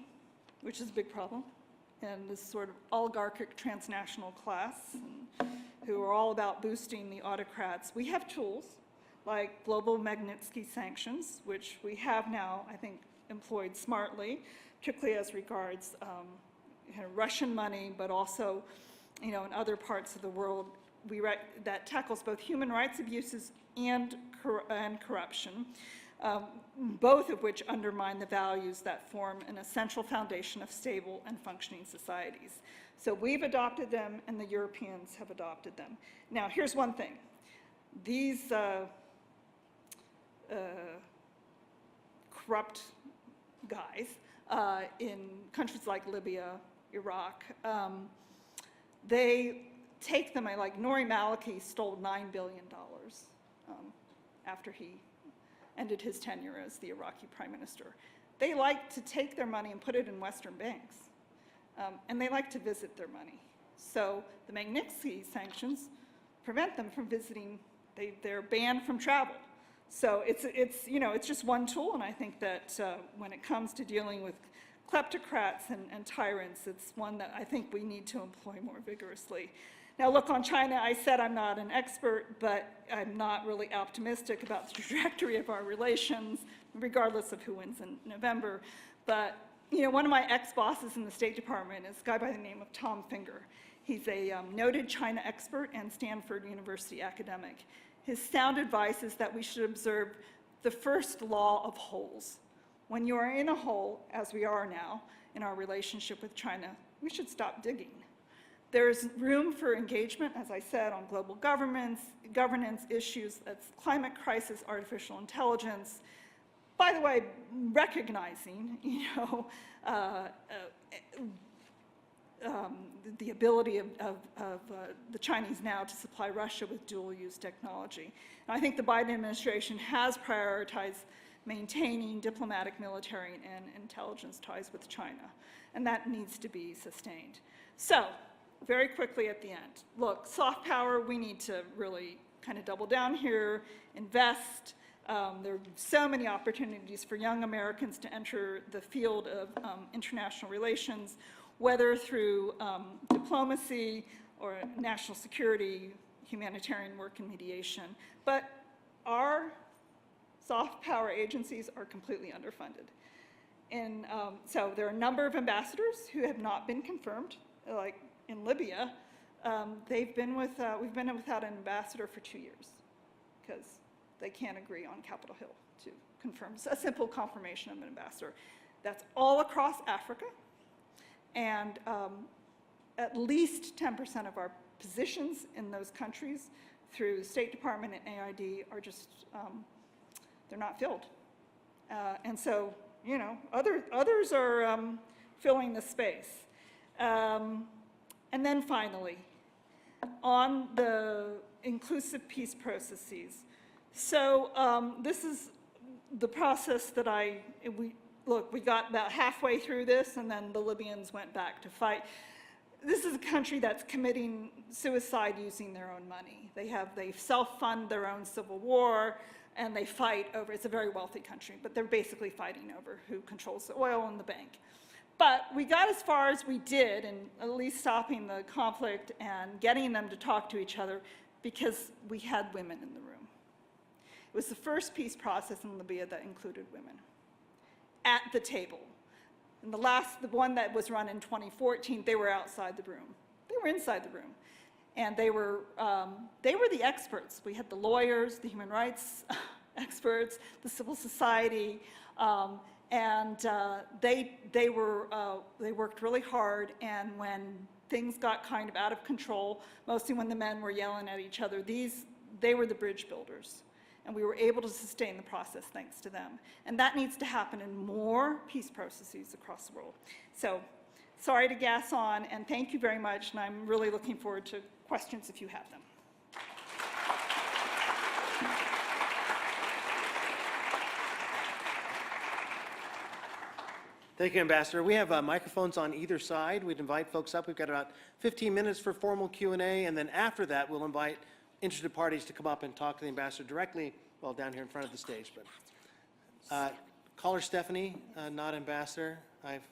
[SPEAKER 2] which is a big problem, and this sort of oligarchic transnational class who are all about boosting the autocrats, we have tools like global Magnitsky sanctions, which we have now, I think, employed smartly, particularly as regards Russian money, but also in other parts of the world that tackles both human rights abuses and corruption, both of which undermine the values that form an essential foundation of stable and functioning societies. So we've adopted them, and the Europeans have adopted them. Now, here's one thing. These corrupt guys in countries like Libya, Iraq, they take them, like Nouri Maliki stole $9 billion after he ended his tenure as the Iraqi prime minister. They like to take their money and put it in Western banks, and they like to visit their money. So the Magnitsky sanctions prevent them from visiting. They're banned from travel. So it's just one tool, and I think that when it comes to dealing with kleptocrats and tyrants, it's one that I think we need to employ more vigorously. Now look, on China, I said I'm not an expert, but I'm not really optimistic about the trajectory of our relations, regardless of who wins in November. But one of my ex-bosses in the State Department is a guy by the name of Tom Finger. He's a noted China expert and Stanford University academic. His sound advice is that we should observe the first law of holes. When you are in a hole, as we are now in our relationship with China, we should stop digging. There's room for engagement, as I said, on global governance issues, that's climate crisis, artificial intelligence. By the way, recognizing, the ability of the Chinese now to supply Russia with dual-use technology. And I think the Biden administration has prioritized maintaining diplomatic, military, and intelligence ties with China, and that needs to be sustained. So, very quickly at the end, look, soft power, we need to really kind of double down here, invest. There are so many opportunities for young Americans to enter the field of international relations, whether through diplomacy or national security, humanitarian work, and mediation. But our soft power agencies are completely underfunded. And so there are a number of ambassadors who have not been confirmed, like in Libya. We've been without an ambassador for 2 years because they can't agree on Capitol Hill to confirm a simple confirmation of an ambassador. That's all across Africa. And at least 10% of our positions in those countries through the State Department and AID are just, they're not filled. And so, others are filling the space. And then finally, on the inclusive peace processes. So this is the process that we got about halfway through this, and then the Libyans went back to fight. This is a country that's committing suicide using their own money. They self-fund their own civil war, and they fight over, it's a very wealthy country, but they're basically fighting over who controls the oil and the bank. But we got as far as we did in at least stopping the conflict and getting them to talk to each other because we had women in the room. It was the first peace process in Libya that included women at the table. And the one that was run in 2014, they were outside the room. They were inside the room. And they were the experts. We had the lawyers, the human rights experts, the civil society, And they worked really hard, and when things got kind of out of control, mostly when the men were yelling at each other, they were the bridge builders. And we were able to sustain the process thanks to them. And that needs to happen in more peace processes across the world. So, sorry to gas on, and thank you very much, and I'm really looking forward to questions if you have them.
[SPEAKER 3] Thank you, Ambassador. We have microphones on either side. We'd invite folks up. We've got about 15 minutes for formal Q&A, and then after that, we'll invite interested parties to come up and talk to the Ambassador directly, well, down here in front of the stage. But caller Stephanie, not Ambassador. I've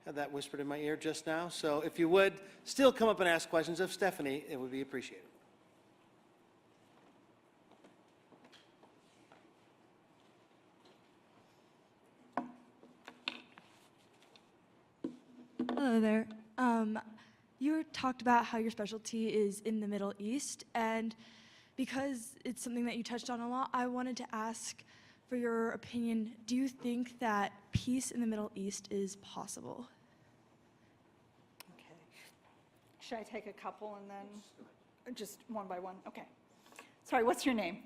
[SPEAKER 3] had that whispered in my ear just now. So if you would still come up and ask questions of Stephanie, it would be appreciated.
[SPEAKER 4] Hello there. You talked about how your specialty is in the Middle East, and because it's something that you touched on a lot, I wanted to ask for your opinion. Do you think that peace in the Middle East is possible?
[SPEAKER 2] Okay. Should I take a couple and then just one by one? Okay. Sorry, what's your name?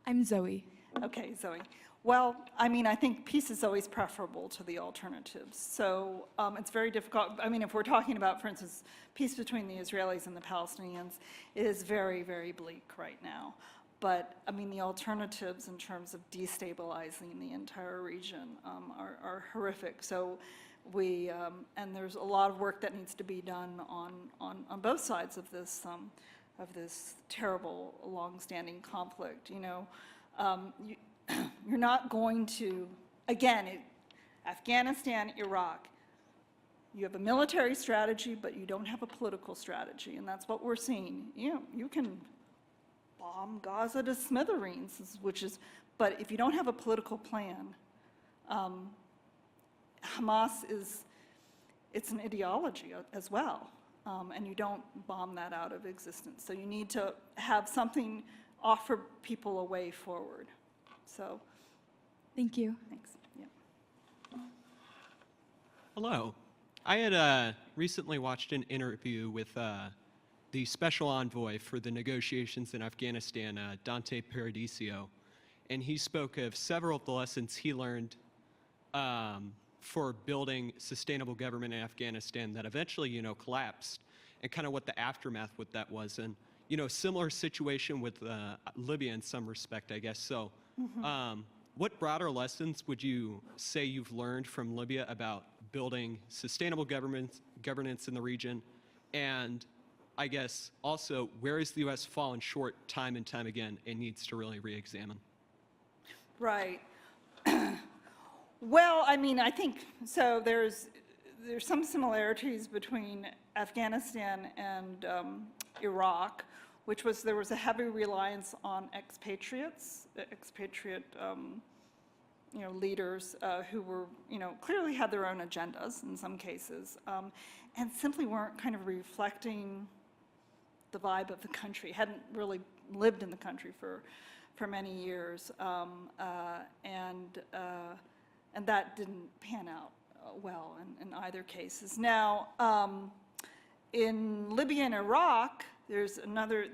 [SPEAKER 4] I'm Zoe.
[SPEAKER 2] Okay, Zoe. Well, I mean, I think peace is always preferable to the alternatives. So it's very difficult. I mean, if we're talking about, for instance, peace between the Israelis and the Palestinians, it is very, very bleak right now. But, I mean, the alternatives in terms of destabilizing the entire region are horrific. So and there's a lot of work that needs to be done on both sides of this terrible, long-standing conflict. You know, you're not going to, again, Afghanistan, Iraq, you have a military strategy, but you don't have a political strategy, and that's what we're seeing. You know, you can bomb Gaza to smithereens, but if you don't have a political plan, Hamas it's an ideology as well, and you don't bomb that out of existence. So you need to have something, offer people a way forward. So,
[SPEAKER 4] Thank you.
[SPEAKER 2] thanks. Yeah.
[SPEAKER 5] Hello. I had recently watched an interview with the special envoy for the negotiations in Afghanistan, Dante Paradiso, and he spoke of several of the lessons he learned for building sustainable government in Afghanistan that eventually, you know, collapsed, and kind of what the aftermath with that was. And, you know, similar situation with Libya in some respect, I guess. So what broader lessons would you say you've learned from Libya about building sustainable governance in the region? And I guess also, where has the U.S. fallen short time and time again and needs to really re-examine?
[SPEAKER 2] Right. Well, I mean, I think, so there's some similarities between Afghanistan and Iraq, which was, there was a heavy reliance on expatriate you know, leaders who were, you know, clearly had their own agendas in some cases, and simply weren't kind of reflecting the vibe of the country, hadn't really lived in the country for many years, and that didn't pan out well in either cases. Now, in Libya and Iraq, there's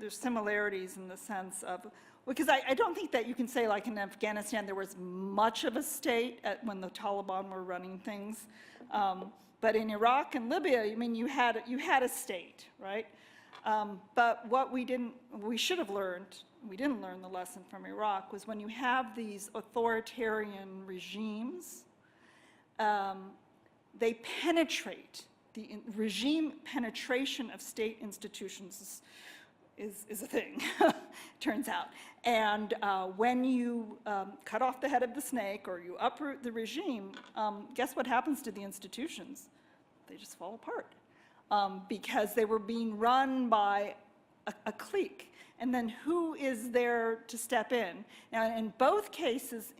[SPEAKER 2] similarities in the sense of, because I don't think that you can say, like in Afghanistan, there was much of a state when the Taliban were running things. But in Iraq and Libya, I mean, you had a state, right? But what we should have learned, we didn't learn the lesson from Iraq, was when you have these authoritarian regimes, they penetrate. The regime penetration of state institutions is a thing, turns out. And when you cut off the head of the snake or you uproot the regime, guess what happens to the institutions? They just fall apart because they were being run by a clique. And then who is there to step in? Now, in both cases,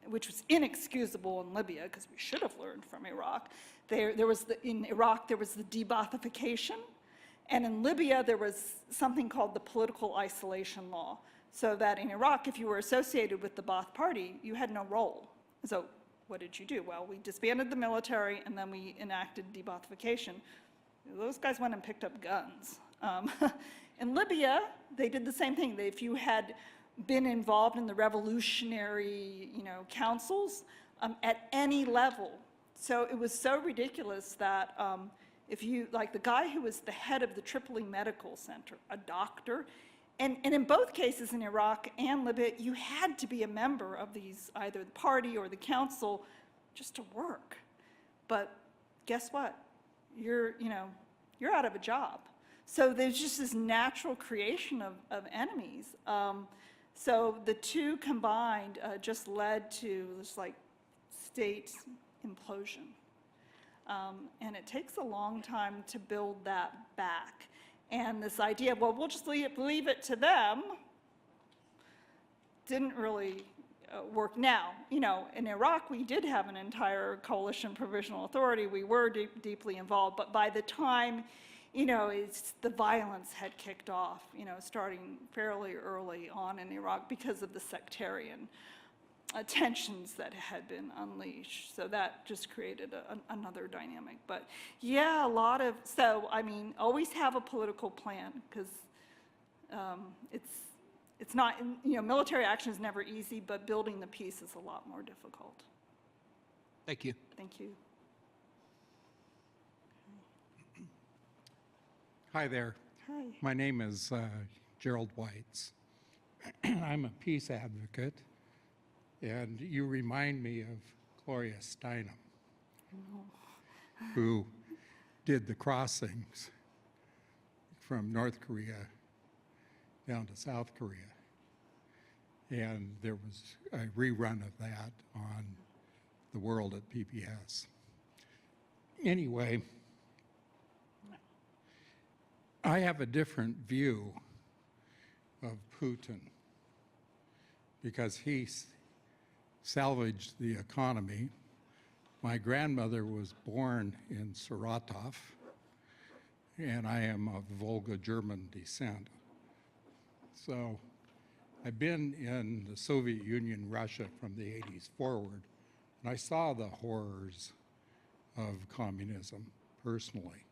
[SPEAKER 2] which was inexcusable in Libya, because we should have learned from Iraq, in Iraq there was the de-Baathification, and in Libya there was something called the political isolation law, so that in Iraq, if you were associated with the Baath party, you had no role. So what did you do? Well, we disbanded the military, and then we enacted debothification. Those guys went and picked up guns. In Libya, they did the same thing. If you had been involved in the revolutionary, councils at any level, so it was so ridiculous that if you, like the guy who was the head of the Tripoli Medical Center, a doctor, and in both cases in Iraq and Libya, you had to be a member of these, either the party or the council, just to work. But guess what? You're out of a job. So there's just this natural creation of enemies. So the two combined just led to this like state implosion. And it takes a long time to build that back. And this idea, well, we'll just leave it to them, didn't really work. Now, in Iraq, we did have an entire coalition provisional authority. We were deeply involved, but by the time, the violence had kicked off, starting fairly early on in Iraq because of the sectarian tensions that had been unleashed. So that just created another dynamic. But yeah, always have a political plan, because it's not, military action is never easy, but building the peace is a lot more difficult.
[SPEAKER 5] Thank you.
[SPEAKER 2] Thank you.
[SPEAKER 6] Hi there.
[SPEAKER 2] Hi.
[SPEAKER 6] My name is Gerald Weitz. I'm a peace advocate, and you remind me of Gloria Steinem, who did the crossings from North Korea down to South Korea. And there was a rerun of that on the World at PBS. Anyway, I have a different view of Putin because he salvaged the economy. My grandmother was born in Saratov, and I am of Volga German descent. So I've been in the Soviet Union, Russia from the 80s forward, and I saw the horrors of communism personally.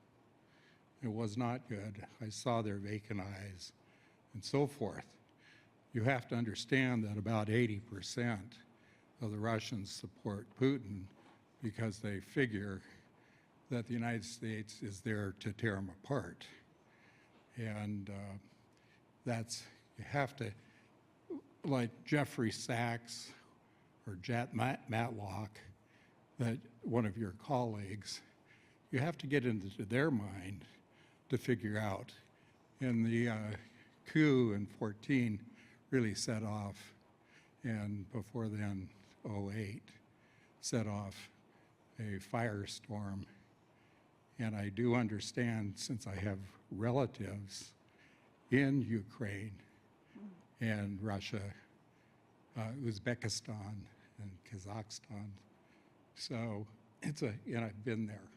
[SPEAKER 6] It was not good. I saw their vacant eyes and so forth. You have to understand that about 80% of the Russians support Putin because they figure that the United States is there to tear them apart. And you have to, like Jeffrey Sachs or Jack Matlock, that one of your colleagues, you have to get into their mind to figure out. And the coup in 14 really set off, and before then, 08, set off a firestorm. And I do understand, since I have relatives in Ukraine and Russia, Uzbekistan and Kazakhstan. So and I've been there.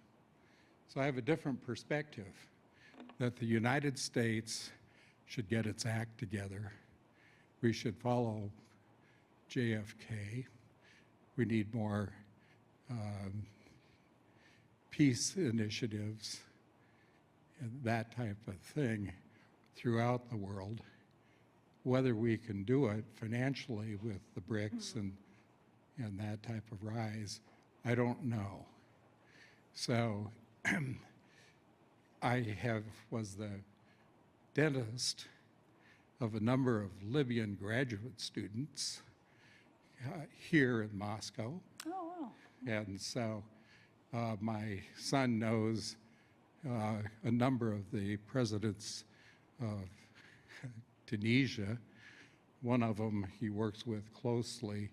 [SPEAKER 6] So I have a different perspective, that the United States should get its act together. We should follow JFK. We need more peace initiatives and that type of thing throughout the world. Whether we can do it financially with the BRICS and that type of rise, I don't know. So I was the dentist of a number of Libyan graduate students here in Moscow.
[SPEAKER 2] Oh, wow.
[SPEAKER 6] And so my son knows a number of the presidents of Tunisia. One of them he works with closely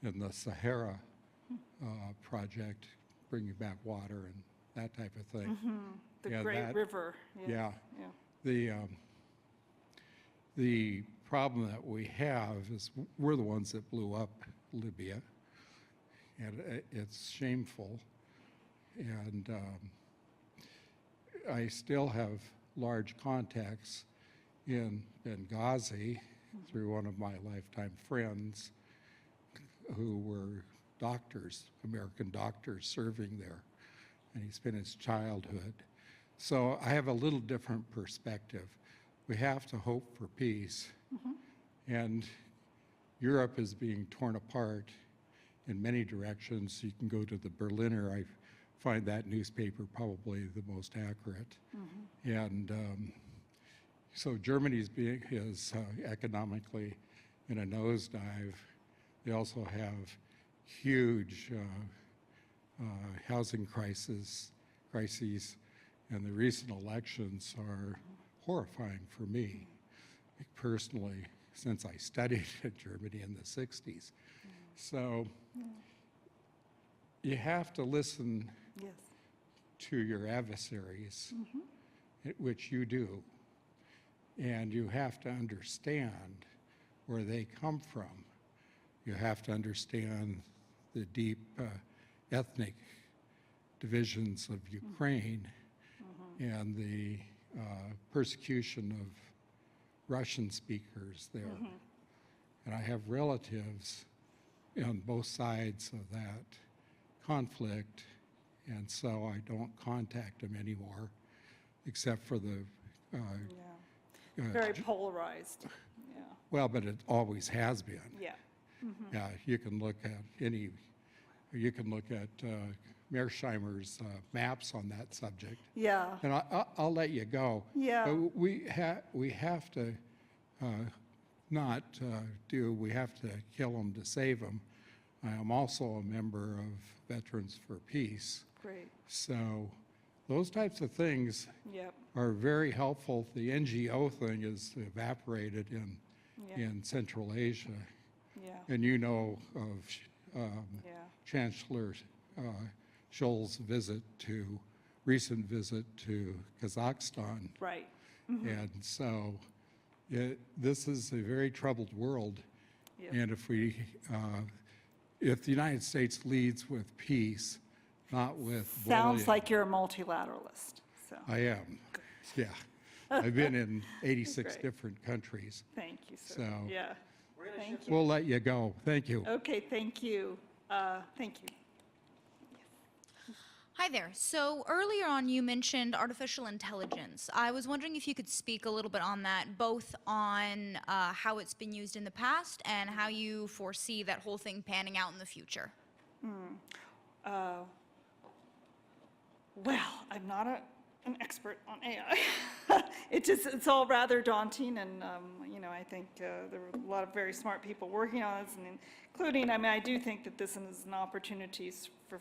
[SPEAKER 6] in the Sahara project, bringing back water and that type of thing.
[SPEAKER 2] The
[SPEAKER 6] Yeah,
[SPEAKER 2] Great
[SPEAKER 6] that-
[SPEAKER 2] River.
[SPEAKER 6] Yeah.
[SPEAKER 2] Yeah.
[SPEAKER 6] The problem that we have is we're the ones that blew up Libya, and it's shameful. And I still have large contacts in Benghazi through one of my lifetime friends who were doctors, American doctors serving there, and he spent his childhood. So I have a little different perspective. We have to hope for peace, and Europe is being torn apart in many directions. You can go to the Berliner. I find that newspaper probably the most accurate. And so Germany's is economically in a nosedive. They also have huge housing crises, and the recent elections are horrifying for me personally, since I studied in Germany in the 60s. So you have to listen
[SPEAKER 2] Yes.
[SPEAKER 6] to your adversaries, which you do, and you have to understand where they come from. You have to understand the deep ethnic divisions of Ukraine and the persecution of Russian speakers there. And I have relatives on both sides of that conflict, and so I don't contact them anymore, except for the
[SPEAKER 2] Very polarized. Yeah.
[SPEAKER 6] well, but it always has been.
[SPEAKER 2] Yeah.
[SPEAKER 6] Yeah, you can look at Mearsheimer's maps on that subject.
[SPEAKER 2] Yeah.
[SPEAKER 6] And I'll let you go.
[SPEAKER 2] Yeah.
[SPEAKER 6] But we have to we have to kill them to save them. I am also a member of Veterans for Peace.
[SPEAKER 2] Great.
[SPEAKER 6] So those types of things
[SPEAKER 2] Yep.
[SPEAKER 6] are very helpful. The NGO thing is evaporated
[SPEAKER 2] Yeah.
[SPEAKER 6] in Central Asia.
[SPEAKER 2] Yeah.
[SPEAKER 6] And you know of
[SPEAKER 2] Yeah.
[SPEAKER 6] Chancellor Scholz's recent visit to Kazakhstan.
[SPEAKER 2] Right.
[SPEAKER 6] And so this is a very troubled world.
[SPEAKER 2] Yep.
[SPEAKER 6] And if the United States leads with peace, not with
[SPEAKER 2] Sounds
[SPEAKER 6] bullying.
[SPEAKER 2] like you're a multilateralist. So
[SPEAKER 6] I am, yeah. I've been in 86
[SPEAKER 2] Great.
[SPEAKER 6] different countries.
[SPEAKER 2] thank you, sir.
[SPEAKER 6] So
[SPEAKER 2] Yeah. Thank you.
[SPEAKER 6] we'll let you go. Thank you.
[SPEAKER 2] Okay. Thank you. Thank you.
[SPEAKER 7] Hi there. So earlier on you mentioned artificial intelligence. I was wondering if you could speak a little bit on that, both on how it's been used in the past and how you foresee that whole thing panning out in the future.
[SPEAKER 2] Well, I'm not an expert on AI. It's all rather daunting, and I think there were a lot of very smart people working on this, and including, I do think that this is an opportunity for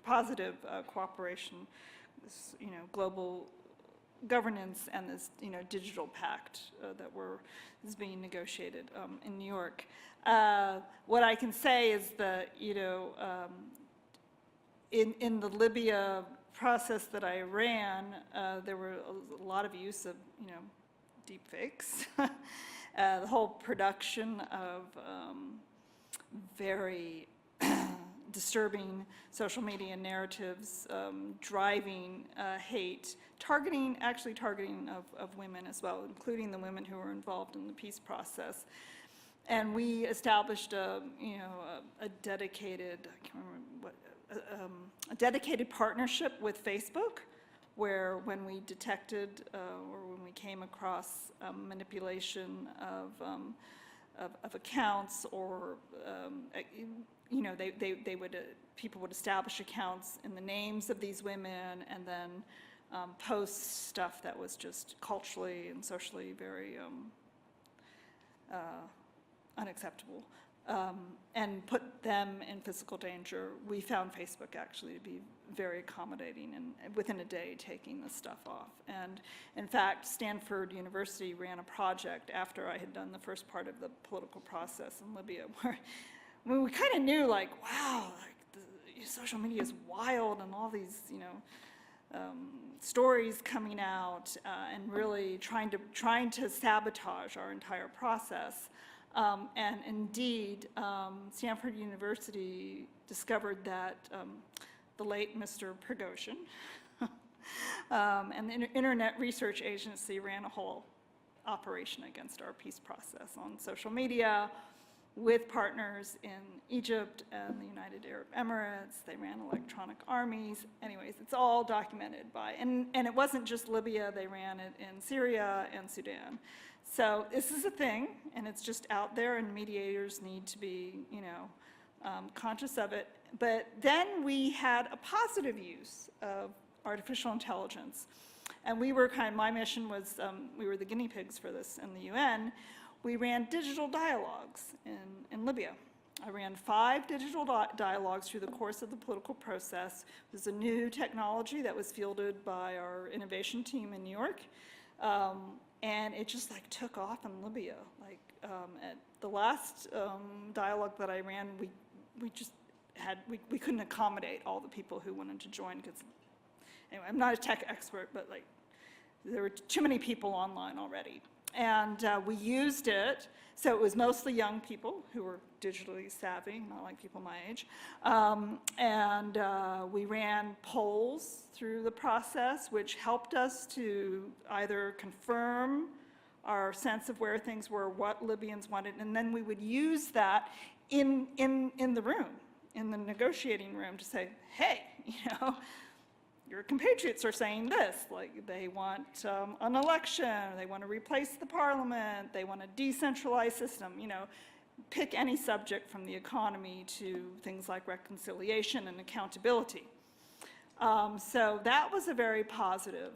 [SPEAKER 2] positive cooperation, this, global governance, and this, digital pact that is being negotiated in New York. What I can say is that, in the Libya process that I ran, there were a lot of use of, deep fakes. The whole production of very disturbing social media narratives, driving hate, actually targeting of women as well, including the women who were involved in the peace process. And we established a dedicated, I can't remember what, a dedicated partnership with Facebook, where when we detected or when we came across manipulation of accounts, or people would establish accounts in the names of these women and then post stuff that was just culturally and socially very unacceptable, and put them in physical danger. We found Facebook actually to be very accommodating, and within a day taking this stuff off. And in fact, Stanford University ran a project after I had done the first part of the political process in Libya, where we kind of knew, like, wow, like social media is wild, and all these, stories coming out, and really trying to sabotage our entire process. And indeed, Stanford University discovered that the late Mr. Prigozhin and the Internet Research Agency ran a whole operation against our peace process on social media, with partners in Egypt and the United Arab Emirates. They ran electronic armies. Anyways, it's all documented by, and it wasn't just Libya, they ran it in Syria and Sudan. So this is a thing, and it's just out there, and mediators need to be, conscious of it. But then we had a positive use of artificial intelligence. And we were my mission was, we were the guinea pigs for this in the UN. We ran digital dialogues in Libya. I ran 5 digital dialogues through the course of the political process. It was a new technology that was fielded by our innovation team in New York. And it just took off in Libya. At the last dialogue that I ran, we couldn't accommodate all the people who wanted to join, because anyway, I'm not a tech expert, but there were too many people online already. And we used it, so it was mostly young people who were digitally savvy, not like people my age. And we ran polls through the process, which helped us to either confirm our sense of where things were, what Libyans wanted, and then we would use that in the room, in the negotiating room, to say, hey, your compatriots are saying this, they want an election, they want to replace the parliament, they want a decentralized system, pick any subject from the economy to things like reconciliation and accountability. So that was a very positive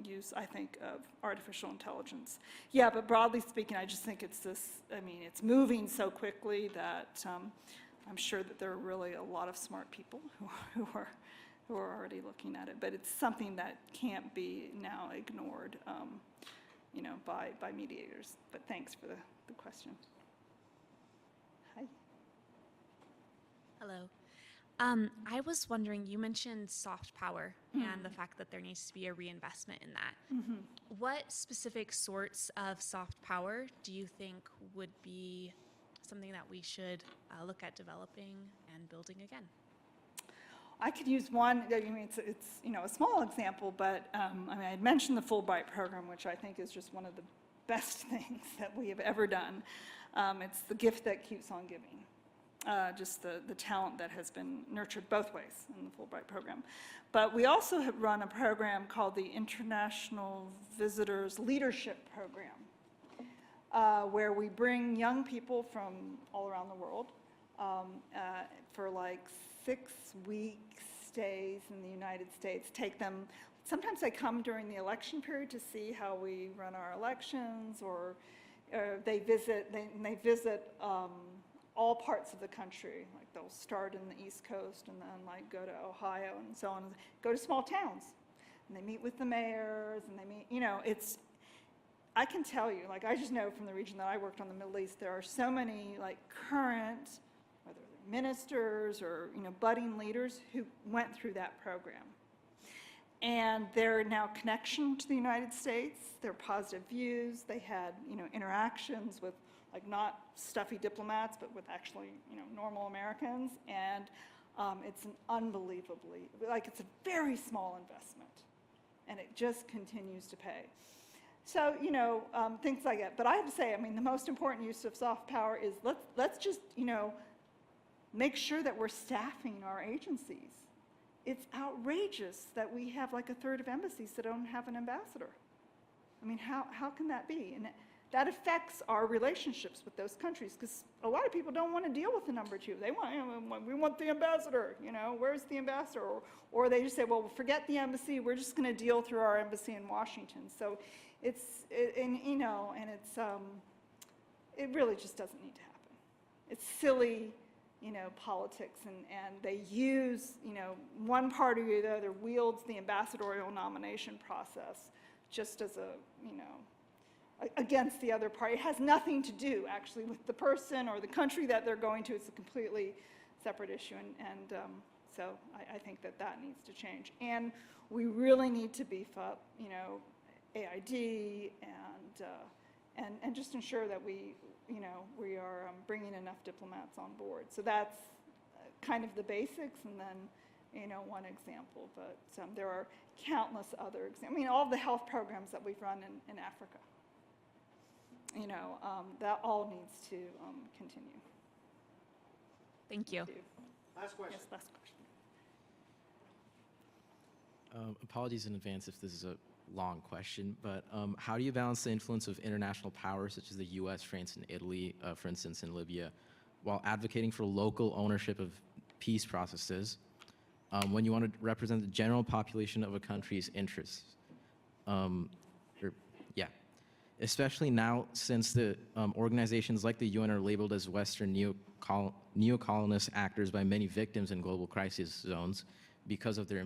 [SPEAKER 2] use, I think, of artificial intelligence. Yeah, but broadly speaking, I just think it's it's moving so quickly that I'm sure that there are really a lot of smart people who are already looking at it, but it's something that can't be now ignored, by mediators. But thanks for the question. Hi.
[SPEAKER 8] Hello. I was wondering, you mentioned soft power and the fact that there needs to be a reinvestment in that. What specific sorts of soft power do you think would be something that we should look at developing and building again?
[SPEAKER 2] I could use one, it's a small example, but I had mentioned the Fulbright program, which I think is just one of the best things that we have ever done. It's the gift that keeps on giving. Just the talent that has been nurtured both ways in the Fulbright program. But we also have run a program called the International Visitors Leadership Program, where we bring young people from all around the world for 6-week stays in the United States. Take them, sometimes they come during the election period to see how we run our elections, or they visit all parts of the country. They'll start in the East Coast and then go to Ohio and so on. Go to small towns, and they meet with the mayors, and they meet, I can tell you, I just know from the region that I worked on, the Middle East, there are so many current, whether they're ministers or budding leaders who went through that program. And their now connection to the United States, their positive views, they had interactions with not stuffy diplomats, but with actually, normal Americans. And it's an unbelievably, it's a very small investment. And it just continues to pay. So, things like that. But I have to say, the most important use of soft power is let's just, make sure that we're staffing our agencies. It's outrageous that we have 1/3 of embassies that don't have an ambassador. How can that be? And that affects our relationships with those countries, because a lot of people don't want to deal with the number 2. They want, we want the ambassador, where's the ambassador? Or they just say, well, forget the embassy, we're just going to deal through our embassy in Washington. So it really just doesn't need to happen. It's silly, politics, and they use, one party or the other wields the ambassadorial nomination process just as a, against the other party. It has nothing to do, actually, with the person or the country that they're going to. It's a completely separate issue, and so I think that needs to change. And we really need to beef up, AID and just ensure that we are bringing enough diplomats on board. So that's kind of the basics, and then, one example. But there are countless other examples. All of the health programs that we've run in Africa, that all needs to continue.
[SPEAKER 8] Thank you.
[SPEAKER 3] Last question.
[SPEAKER 2] Yes, last question.
[SPEAKER 9] Apologies in advance if this is a long question, but how do you balance the influence of international powers such as the US, France, and Italy, for instance, in Libya, while advocating for local ownership of peace processes when you want to represent the general population of a country's interests? Especially now since the organizations like the UN are labeled as Western neo-colonist actors by many victims in global crisis zones because of their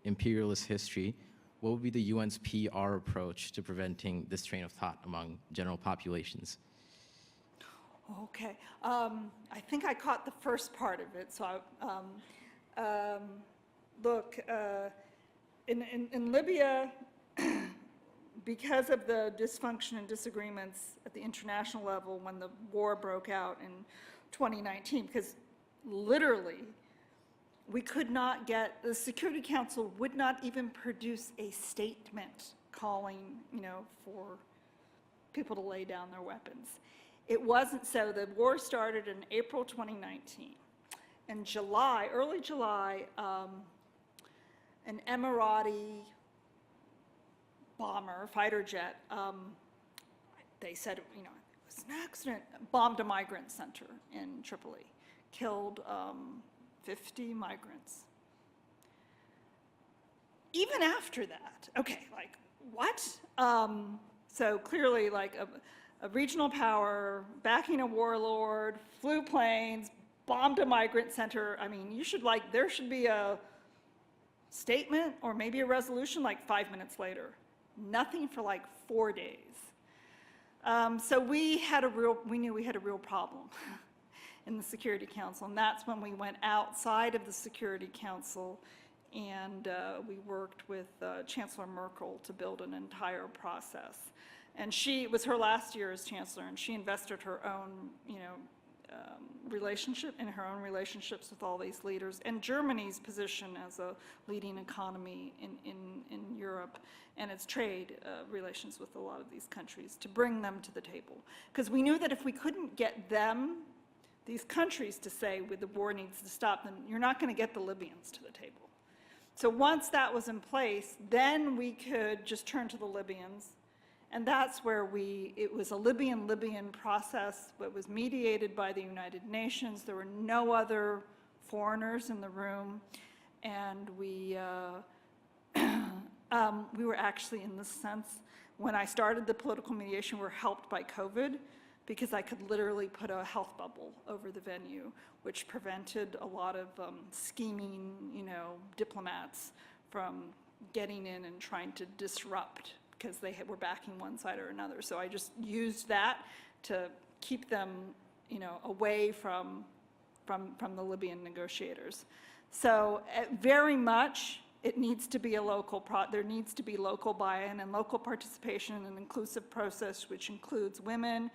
[SPEAKER 9] imperialist history. What would be the UN's PR approach to preventing this train of thought among general populations?
[SPEAKER 2] Okay. I think I caught the first part of it. So, look, in Libya, because of the dysfunction and disagreements at the international level when the war broke out in 2019, because literally we could not get, the Security Council would not even produce a statement calling, for people to lay down their weapons. It wasn't so. The war started in April 2019. In July, early July, an Emirati bomber, fighter jet, they said, it was an accident, bombed a migrant center in Tripoli, killed 50 migrants. Even after that, okay, like, what? So clearly, like, a regional power backing a warlord, flew planes, bombed a migrant center. I mean, there should be a statement or maybe a resolution like 5 minutes later. Nothing for like 4 days. So we knew we had a real problem in the Security Council, and that's when we went outside of the Security Council and we worked with Chancellor Merkel to build an entire process. And it was her last year as Chancellor, and she invested her own, relationships with all these leaders, and Germany's position as a leading economy in Europe, and its trade relations with a lot of these countries, to bring them to the table. Because we knew that if we couldn't get these countries to say the war needs to stop, then you're not going to get the Libyans to the table. So once that was in place, then we could just turn to the Libyans. And that's where it was a Libyan process that was mediated by the United Nations. There were no other foreigners in the room. And we were actually, in this sense, when I started the political mediation, we were helped by COVID, because I could literally put a health bubble over the venue, which prevented a lot of scheming, diplomats from getting in and trying to disrupt, because they were backing one side or another. So I just used that to keep them, away from the Libyan negotiators. So very much, it needs to be there needs to be local buy-in and local participation in an inclusive process, which includes women,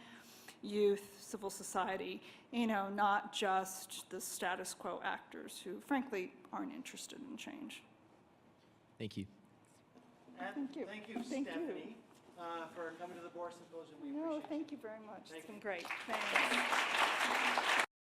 [SPEAKER 2] youth, civil society, not just the status quo actors who, frankly, aren't interested in change.
[SPEAKER 9] Thank you.
[SPEAKER 2] Thank you.
[SPEAKER 3] Thank you,
[SPEAKER 2] Thank you.
[SPEAKER 3] Stephanie, for coming to the Borah Symposium. We appreciate it.
[SPEAKER 2] No, thank you very much. It's been great. Thanks.